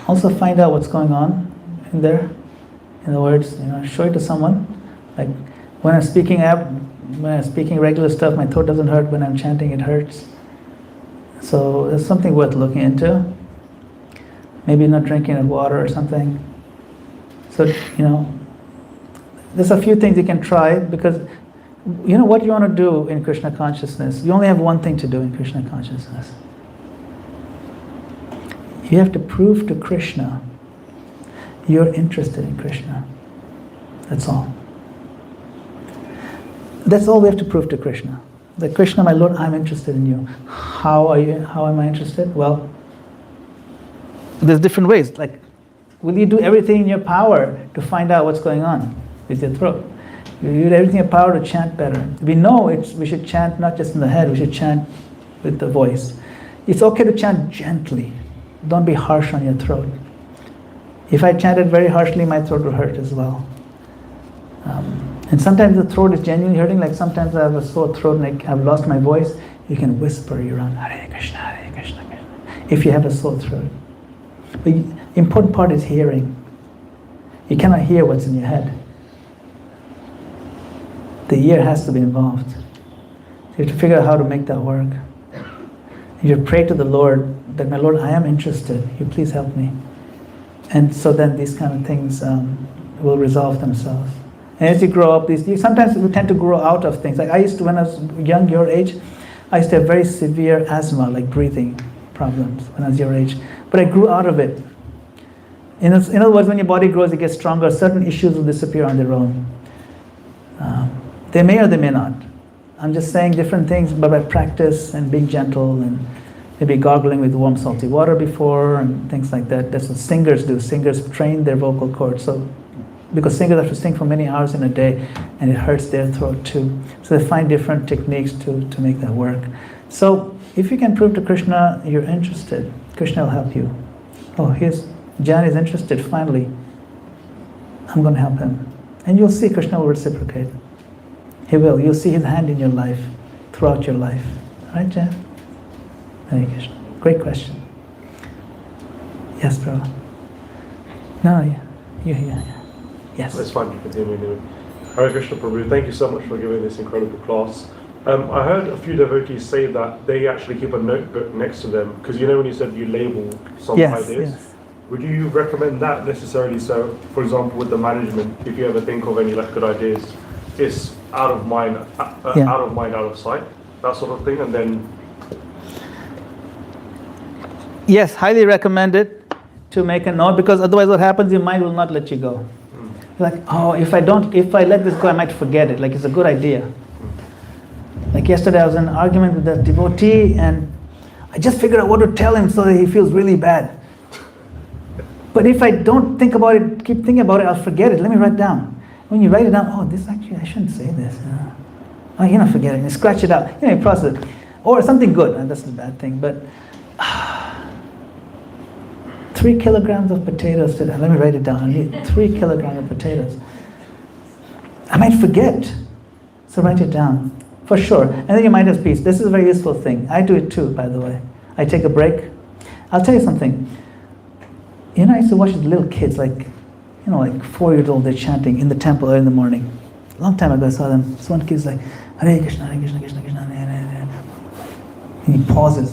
Also find out what's going on in there. In other words, show it to someone. Like when I'm speaking regular stuff, my throat doesn't hurt. When I'm chanting, it hurts. So there's something worth looking into. Maybe not drinking water or something. So, there's a few things you can try, because what you want to do in Krishna consciousness, you only have one thing to do in Krishna consciousness. You have to prove to Krishna you're interested in Krishna. That's all. That's all we have to prove to Krishna. That Krishna, my Lord, I'm interested in you. How am I interested? Well, there's different ways. Like, will you do everything in your power to find out what's going on with your throat? You do everything in your power to chant better. We know we should chant not just in the head, we should chant with the voice. It's okay to chant gently. Don't be harsh on your throat. If I chanted very harshly, my throat would hurt as well. And sometimes the throat is genuinely hurting, like sometimes I have a sore throat and I've lost my voice. You can whisper around, Hare Krishna, Hare Krishna, Krishna. if you have a sore throat. The important part is hearing. You cannot hear what's in your head. The ear has to be involved. You have to figure out how to make that work. You pray to the Lord that, my Lord, I am interested. You please help me. And so then these kind of things will resolve themselves. And as you grow up, sometimes we tend to grow out of things. Like I used to, when I was young, your age, I used to have very severe asthma, like breathing problems when I was your age. But I grew out of it. In other words, when your body grows, it gets stronger. Certain issues will disappear on their own. They may or they may not. I'm just saying different things, but by practice and being gentle and maybe gargling with warm salty water before and things like that. That's what singers do. Singers train their vocal cords. So, because singers have to sing for many hours in a day and it hurts their throat too. So they find different techniques to make that work. So if you can prove to Krishna you're interested, Krishna will help you. Oh, Jan is interested, finally. I'm going to help him. And you'll see Krishna will reciprocate. He will. You'll see his hand in your life, throughout your life. Right, Jan? Hare Krishna. Great question. Yes, bro. No, yeah. Yes. That's fine, you continue anyway. Hare Krishna Prabhu, thank you so much for giving this incredible class. I heard a few devotees say that they actually keep a notebook next to them, because when you said you label some ideas, yes. Would you recommend that necessarily? So, for example, with the management, if you ever think of any good ideas, it's out of mind, out of sight, that sort of thing, and then... Yes, highly recommend it to make a note, because otherwise what happens, your mind will not let you go. Like, oh, if I let this go, I might forget it. Like, it's a good idea. Like yesterday, I was in an argument with a devotee, and I just figured out what to tell him so that he feels really bad. But if I don't think about it, keep thinking about it, I'll forget it. Let me write it down. When you write it down, oh, this actually, I shouldn't say this. Oh, forget it. You scratch it out. You process it. Or something good. And that's the bad thing. But 3 kilograms of potatoes today. Let me write it down. I need 3 kilograms of potatoes. I might forget. So write it down. For sure. And then your mind has peace. This is a very useful thing. I do it too, by the way. I take a break. I'll tell you something. I used to watch the little kids, like 4-year-old, they're chanting in the temple early in the morning. A long time ago, I saw them. So one kid's like, Hare Krishna, Hare Krishna, Krishna Krishna, Hare Hare. And he pauses.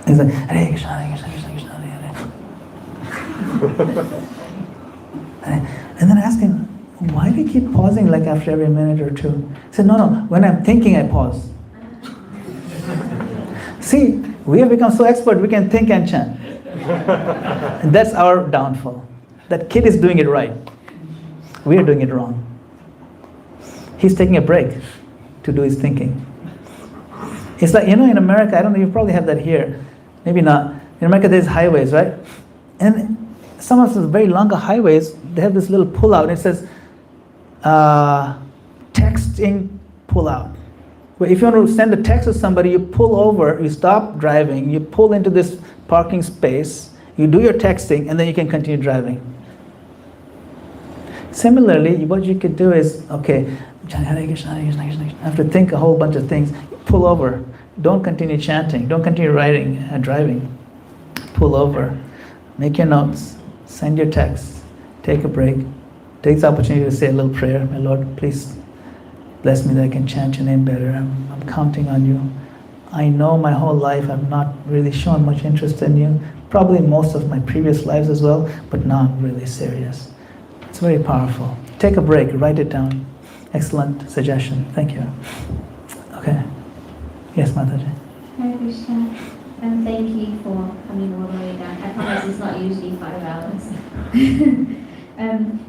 He's like, Hare Krishna, Hare Krishna, Krishna Krishna, Hare Hare. And then I asked him, why do you keep pausing like after every minute or two? He said, no, when I'm thinking, I pause. See, we have become so expert, we can think and chant. And that's our downfall. That kid is doing it right. We are doing it wrong. He's taking a break to do his thinking. It's like, in America, I don't know, you probably have that here. Maybe not. In America, there's highways, right? And some of the very longer highways, they have this little pull-out. It says, texting pull-out. Where if you want to send a text to somebody, you pull over, you stop driving, you pull into this parking space, you do your texting, and then you can continue driving. Similarly, what you could do is, okay, Hare Krishna, Hare Krishna, Krishna Krishna. I have to think a whole bunch of things. Pull over. Don't continue chanting. Don't continue driving. Pull over. Make your notes. Send your texts. Take a break. Take this opportunity to say a little prayer. My Lord, please bless me that I can chant your name better. I'm counting on you. I know my whole life I've not really shown much interest in you. Probably most of my previous lives as well, but now I'm really serious. It's very powerful. Take a break. Write it down. Excellent suggestion. Thank you. Okay. Yes, Mataji. Hare Krishna, and thank you for coming all the way down. I promise it's not usually 5 hours.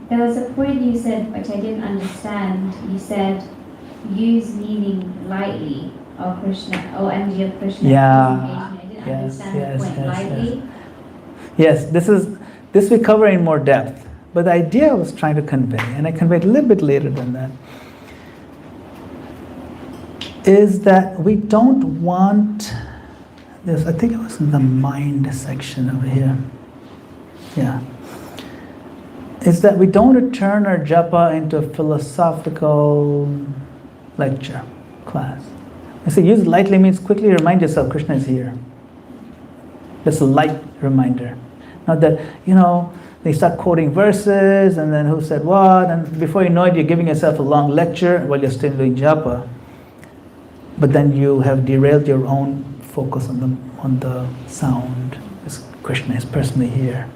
There was a point you said, which I didn't understand. You said, use meaning lightly, or Krishna, or energy of Krishna. Yeah. I didn't understand the point. Lightly. Yes, this we cover in more depth. But the idea I was trying to convey, and I conveyed a little bit later than that, is that we don't want this. I think it was in the mind section over here. Yeah. Is that we don't want to turn our japa into a philosophical lecture, class. I say use lightly means quickly remind yourself Krishna is here. That's a light reminder. Not that, they start quoting verses and then who said what, and before you know it, you're giving yourself a long lecture while you're still doing japa. But then you have derailed your own focus on the sound. Krishna is personally here.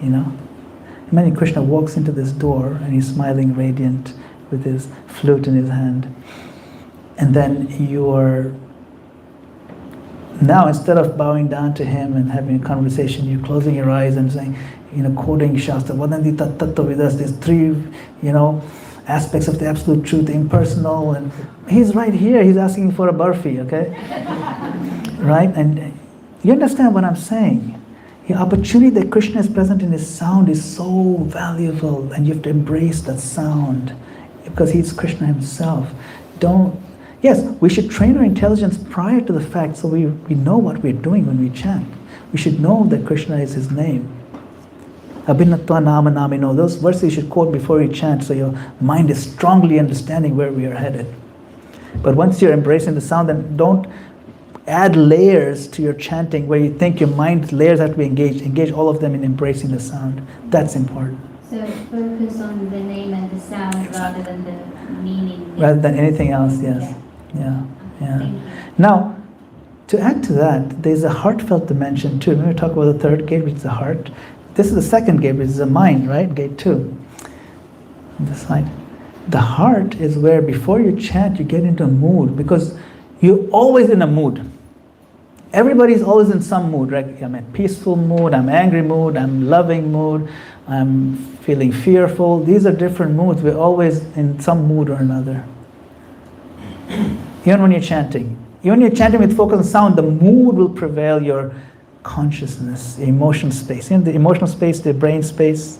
Imagine Krishna walks into this door and he's smiling, radiant, with his flute in his hand. And then you are now, instead of bowing down to him and having a conversation, you're closing your eyes and saying, quoting Shastra, Vadanti tat tattva vidas, there's three, aspects of the absolute truth, impersonal, and he's right here, he's asking for a barfi, okay? Right? And you understand what I'm saying? The opportunity that Krishna is present in his sound is so valuable, and you have to embrace that sound because he's Krishna himself. Yes, we should train our intelligence prior to the fact so we know what we're doing when we chant. We should know that Krishna is his name. Abhinatva nama namino, those verses you should quote before you chant so your mind is strongly understanding where we are headed. But once you're embracing the sound, then don't add layers to your chanting where you think your mind's layers have to be engaged. Engage all of them in embracing the sound. That's important. So focus on the name and the sound rather than the meaning. Rather than anything else, yes. Yeah. Thank you. Now, to add to that, there's a heartfelt dimension too. When we talk about the third gate, which is the heart, this is the second gate, which is the mind, right? Gate 2. On this side. The heart is where before you chant, you get into a mood because you're always in a mood. Everybody's always in some mood, right? I'm in peaceful mood, I'm angry mood, I'm loving mood, I'm feeling fearful. These are different moods. We're always in some mood or another. Even when you're chanting. Even when you're chanting with focus on sound, the mood will prevail your consciousness, emotional space. The emotional space, the brain space,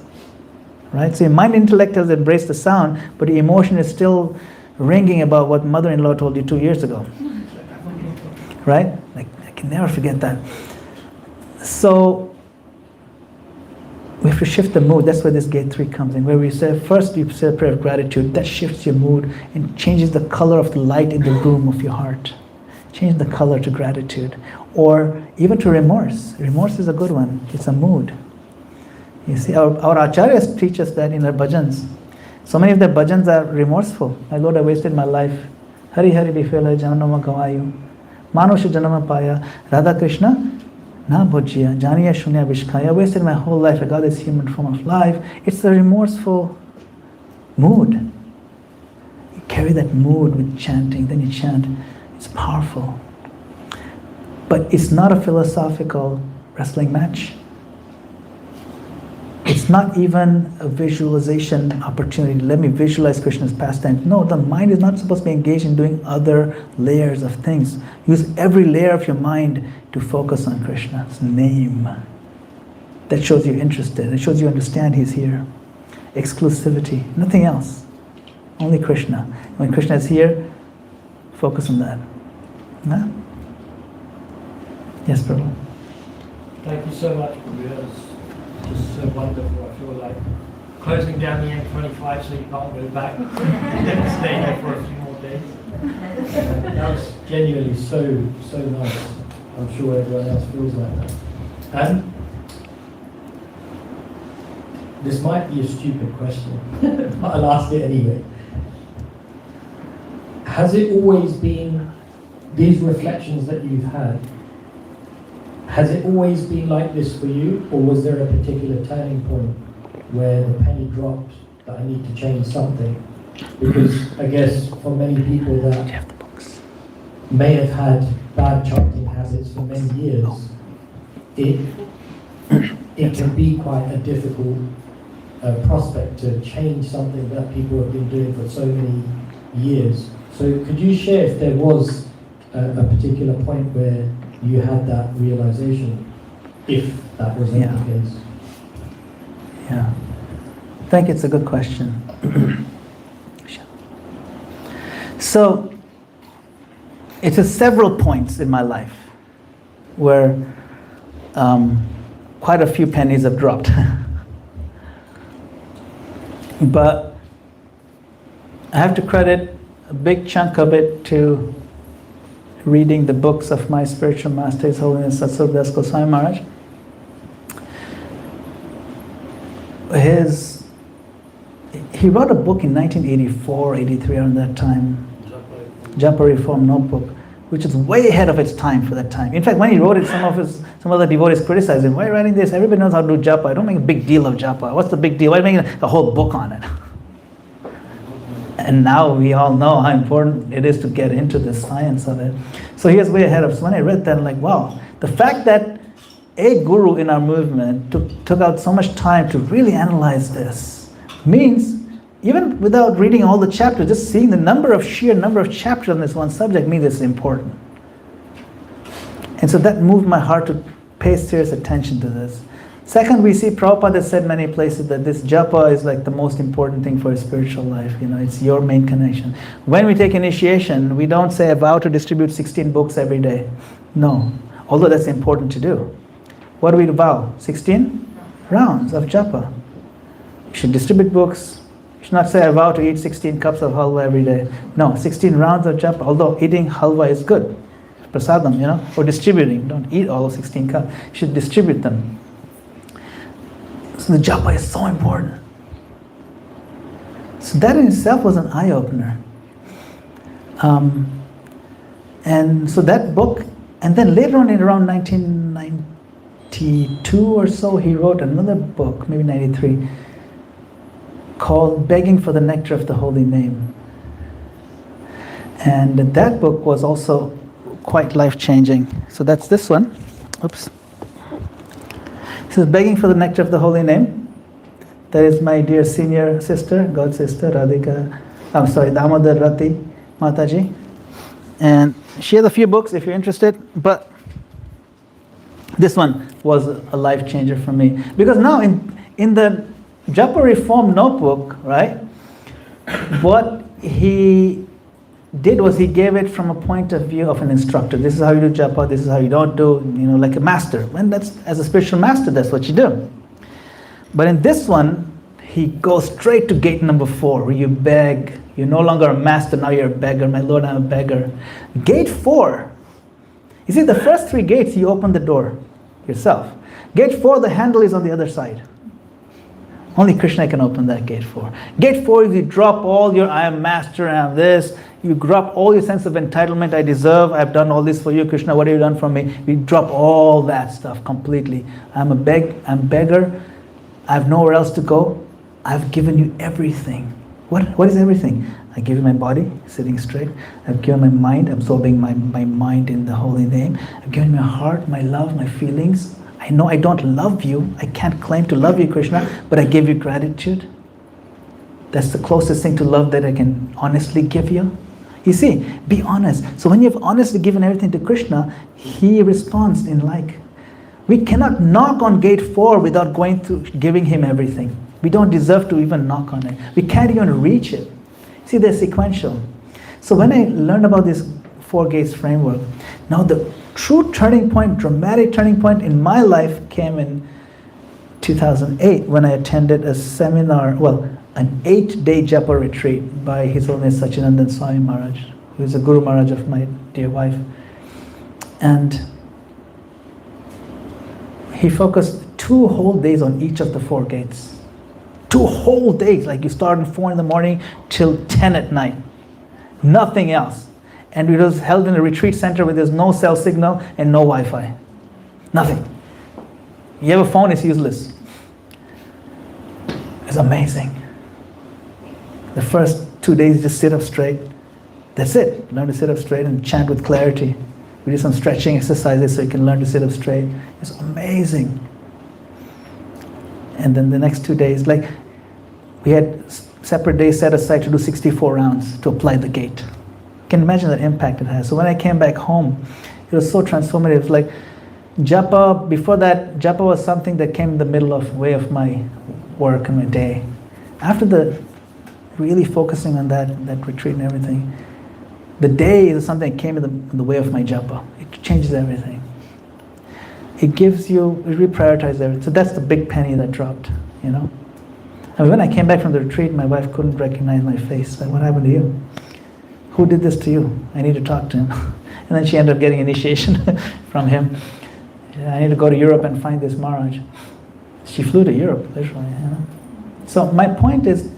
right? So your mind intellect has embraced the sound, but the emotion is still ringing about what mother-in-law told you 2 years ago. Right? Like, I can never forget that. So we have to shift the mood. That's where this gate 3 comes in, where we say, first you say a prayer of gratitude. That shifts your mood and changes the color of the light in the room of your heart. Change the color to gratitude. Or even to remorse. Remorse is a good one. It's a mood. You see, our acharyas teach us that in their bhajans. So many of their bhajans are remorseful. My Lord, I wasted my life. Hari Hari Bifela Janama Gavayu. Manusha Janama Paya. Radha Krishna Na Bhujya. Janiya Shunya Vishkaya. I wasted my whole life. I got this human form of life. It's a remorseful mood. You carry that mood with chanting, then you chant. It's powerful. But it's not a philosophical wrestling match. It's not even a visualization opportunity. Let me visualize Krishna's pastime. No, the mind is not supposed to be engaged in doing other layers of things. Use every layer of your mind to focus on Krishna's name. That shows you're interested. It shows you understand he's here. Exclusivity, nothing else. Only Krishna. When Krishna is here, focus on that. Huh? Yes, Prabhu. Thank you so much, Prabhu. It's just so wonderful. I feel like closing down the M25 so you can't go back and stay there for a few more days. That was genuinely so nice. I'm sure everyone else feels like that. And this might be a stupid question, but I'll ask it anyway. Has it always been, these reflections that you've had, has it always been like this for you, or was there a particular turning point where the penny dropped that I need to change something? Because I guess for many people that may have had bad chanting habits for many years, it can be quite a difficult prospect to change something that people have been doing for so many years. So could you share if there was a particular point where you had that realization, if that was the case? Yeah. I think it's a good question. So, it's several points in my life where quite a few pennies have dropped. But I have to credit a big chunk of it to reading the books of my spiritual master, His Holiness Satsurga Swami Maharaj. He wrote a book in 1984, 83, around that time, Japa Reform Notebook, which is way ahead of its time for that time. In fact, when he wrote it, some other devotees criticized him. Why are you writing this? Everybody knows how to do japa. I don't make a big deal of japa. What's the big deal? Why are you making a whole book on it? And now we all know how important it is to get into the science of it. So he was way ahead of us. When I read that, I'm like, wow, the fact that a guru in our movement took out so much time to really analyze this means, even without reading all the chapters, just seeing the sheer number of chapters on this one subject means it's important. And so that moved my heart to pay serious attention to this. Second, we see Prabhupada has said many places that this japa is like the most important thing for a spiritual life. It's your main connection. When we take initiation, we don't say, I vow to distribute 16 books every day. No, although that's important to do. What do we vow? 16 rounds of japa. You should distribute books. You should not say, I vow to eat 16 cups of halwa every day. No, 16 rounds of japa, although eating halwa is good. Prasadam, or distributing. Don't eat all 16 cups. You should distribute them. So the japa is so important. So that in itself was an eye-opener. And so that book, and then later on in around 1992 or so, he wrote another book, maybe 93, called Begging for the Nectar of the Holy Name. And that book was also quite life-changing. So that's this one. Oops. This is Begging for the Nectar of the Holy Name. That is my dear senior sister, God sister, Damodar Rati Mataji. And she has a few books if you're interested, but this one was a life changer for me. Because now in the Japa Reform Notebook, right, what he did was he gave it from a point of view of an instructor. This is how you do japa, this is how you don't do, like a master. And that's, as a spiritual master, that's what you do. But in this one, he goes straight to gate number 4, where you beg. You're no longer a master, now you're a beggar. My Lord, I'm a beggar. Gate 4. You see, the first 3 gates, you open the door yourself. Gate 4, the handle is on the other side. Only Krishna can open that gate 4. Gate 4 is you drop all your, I am master, I am this. You drop all your sense of entitlement, I deserve, I've done all this for you, Krishna, what have you done for me? We drop all that stuff completely. I'm beggar, I have nowhere else to go. I've given you everything. What is everything? I give you my body, sitting straight. I've given my mind, absorbing my mind in the holy name. I've given my heart, my love, my feelings. I know I don't love you. I can't claim to love you, Krishna, but I give you gratitude. That's the closest thing to love that I can honestly give you. You see, be honest. So when you've honestly given everything to Krishna, he responds in like. We cannot knock on gate 4 without going through giving him everything. We don't deserve to even knock on it. We can't even reach it. See, they're sequential. So when I learned about this 4 gates framework, now the true turning point, dramatic turning point in my life came in 2008 when I attended a seminar, an 8-day japa retreat by His Holiness Sachinandan Swami Maharaj, who is a Guru Maharaj of my dear wife. And he focused 2 whole days on each of the 4 gates. 2 whole days, like you start at 4 in the morning till 10 at night. Nothing else. And it was held in a retreat center where there's no cell signal and no Wi-Fi. Nothing. You have a phone, it's useless. It's amazing. The first 2 days, just sit up straight. That's it. Learn to sit up straight and chant with clarity. We did some stretching exercises so you can learn to sit up straight. It's amazing. And then the next 2 days, we had separate days set aside to do 64 rounds to apply the gate. You can imagine the impact it has. So when I came back home, it was so transformative. Like japa, before that, japa was something that came in the middle of way of my work and my day. After the really focusing on that retreat and everything, the day is something that came in the way of my japa. It changes everything. It gives you, it reprioritizes everything. So that's the big penny that dropped, And when I came back from the retreat, my wife couldn't recognize my face. Like, what happened to you? who did this to you? I need to talk to him. And then she ended up getting initiation from him. I need to go to Europe and find this Maharaj. She flew to Europe, literally. You know? So my point is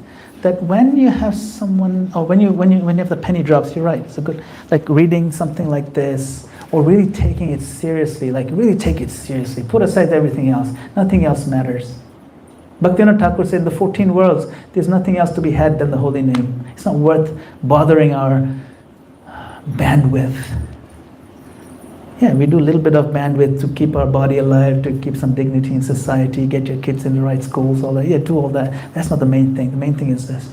that when you have someone, or when you have the penny drops, you're right. It's a good, like reading something like this, or really taking it seriously. Like really take it seriously. Put aside everything else. Nothing else matters. Bhaktivinoda Thakur said, in the 14 worlds, there's nothing else to be had than the holy name. It's not worth bothering our bandwidth. Yeah, we do a little bit of bandwidth to keep our body alive, to keep some dignity in society, get your kids in the right schools, all that. Yeah, do all that. That's not the main thing. The main thing is this.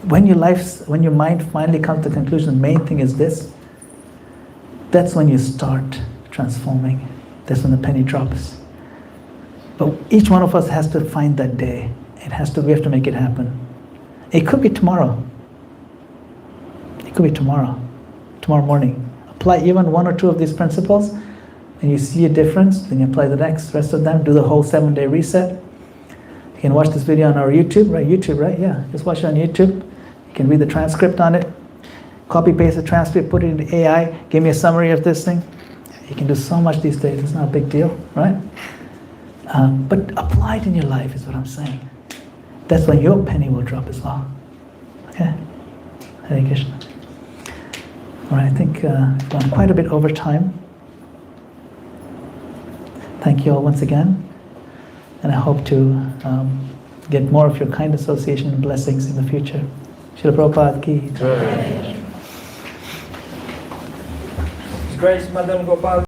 When your mind finally comes to the conclusion, the main thing is this, that's when you start transforming. That's when the penny drops. But each one of us has to find that day. We have to make it happen. It could be tomorrow. It could be tomorrow tomorrow morning. Apply even one or two of these principles, and you see a difference, then you apply the rest of them, do the whole 7-day reset. You can watch this video on our YouTube, right? YouTube, right? Yeah, just watch it on YouTube. You can read the transcript on it. Copy paste the transcript, put it into AI, give me a summary of this thing. You can do so much these days, it's not a big deal, right? But apply it in your life is what I'm saying. That's when your penny will drop as well. Okay? Hare Krishna. All right, I think we've gone quite a bit over time. Thank you all once again. And I hope to get more of your kind association and blessings in the future. Srila Prabhupada ki. His Grace Madana-gopāla.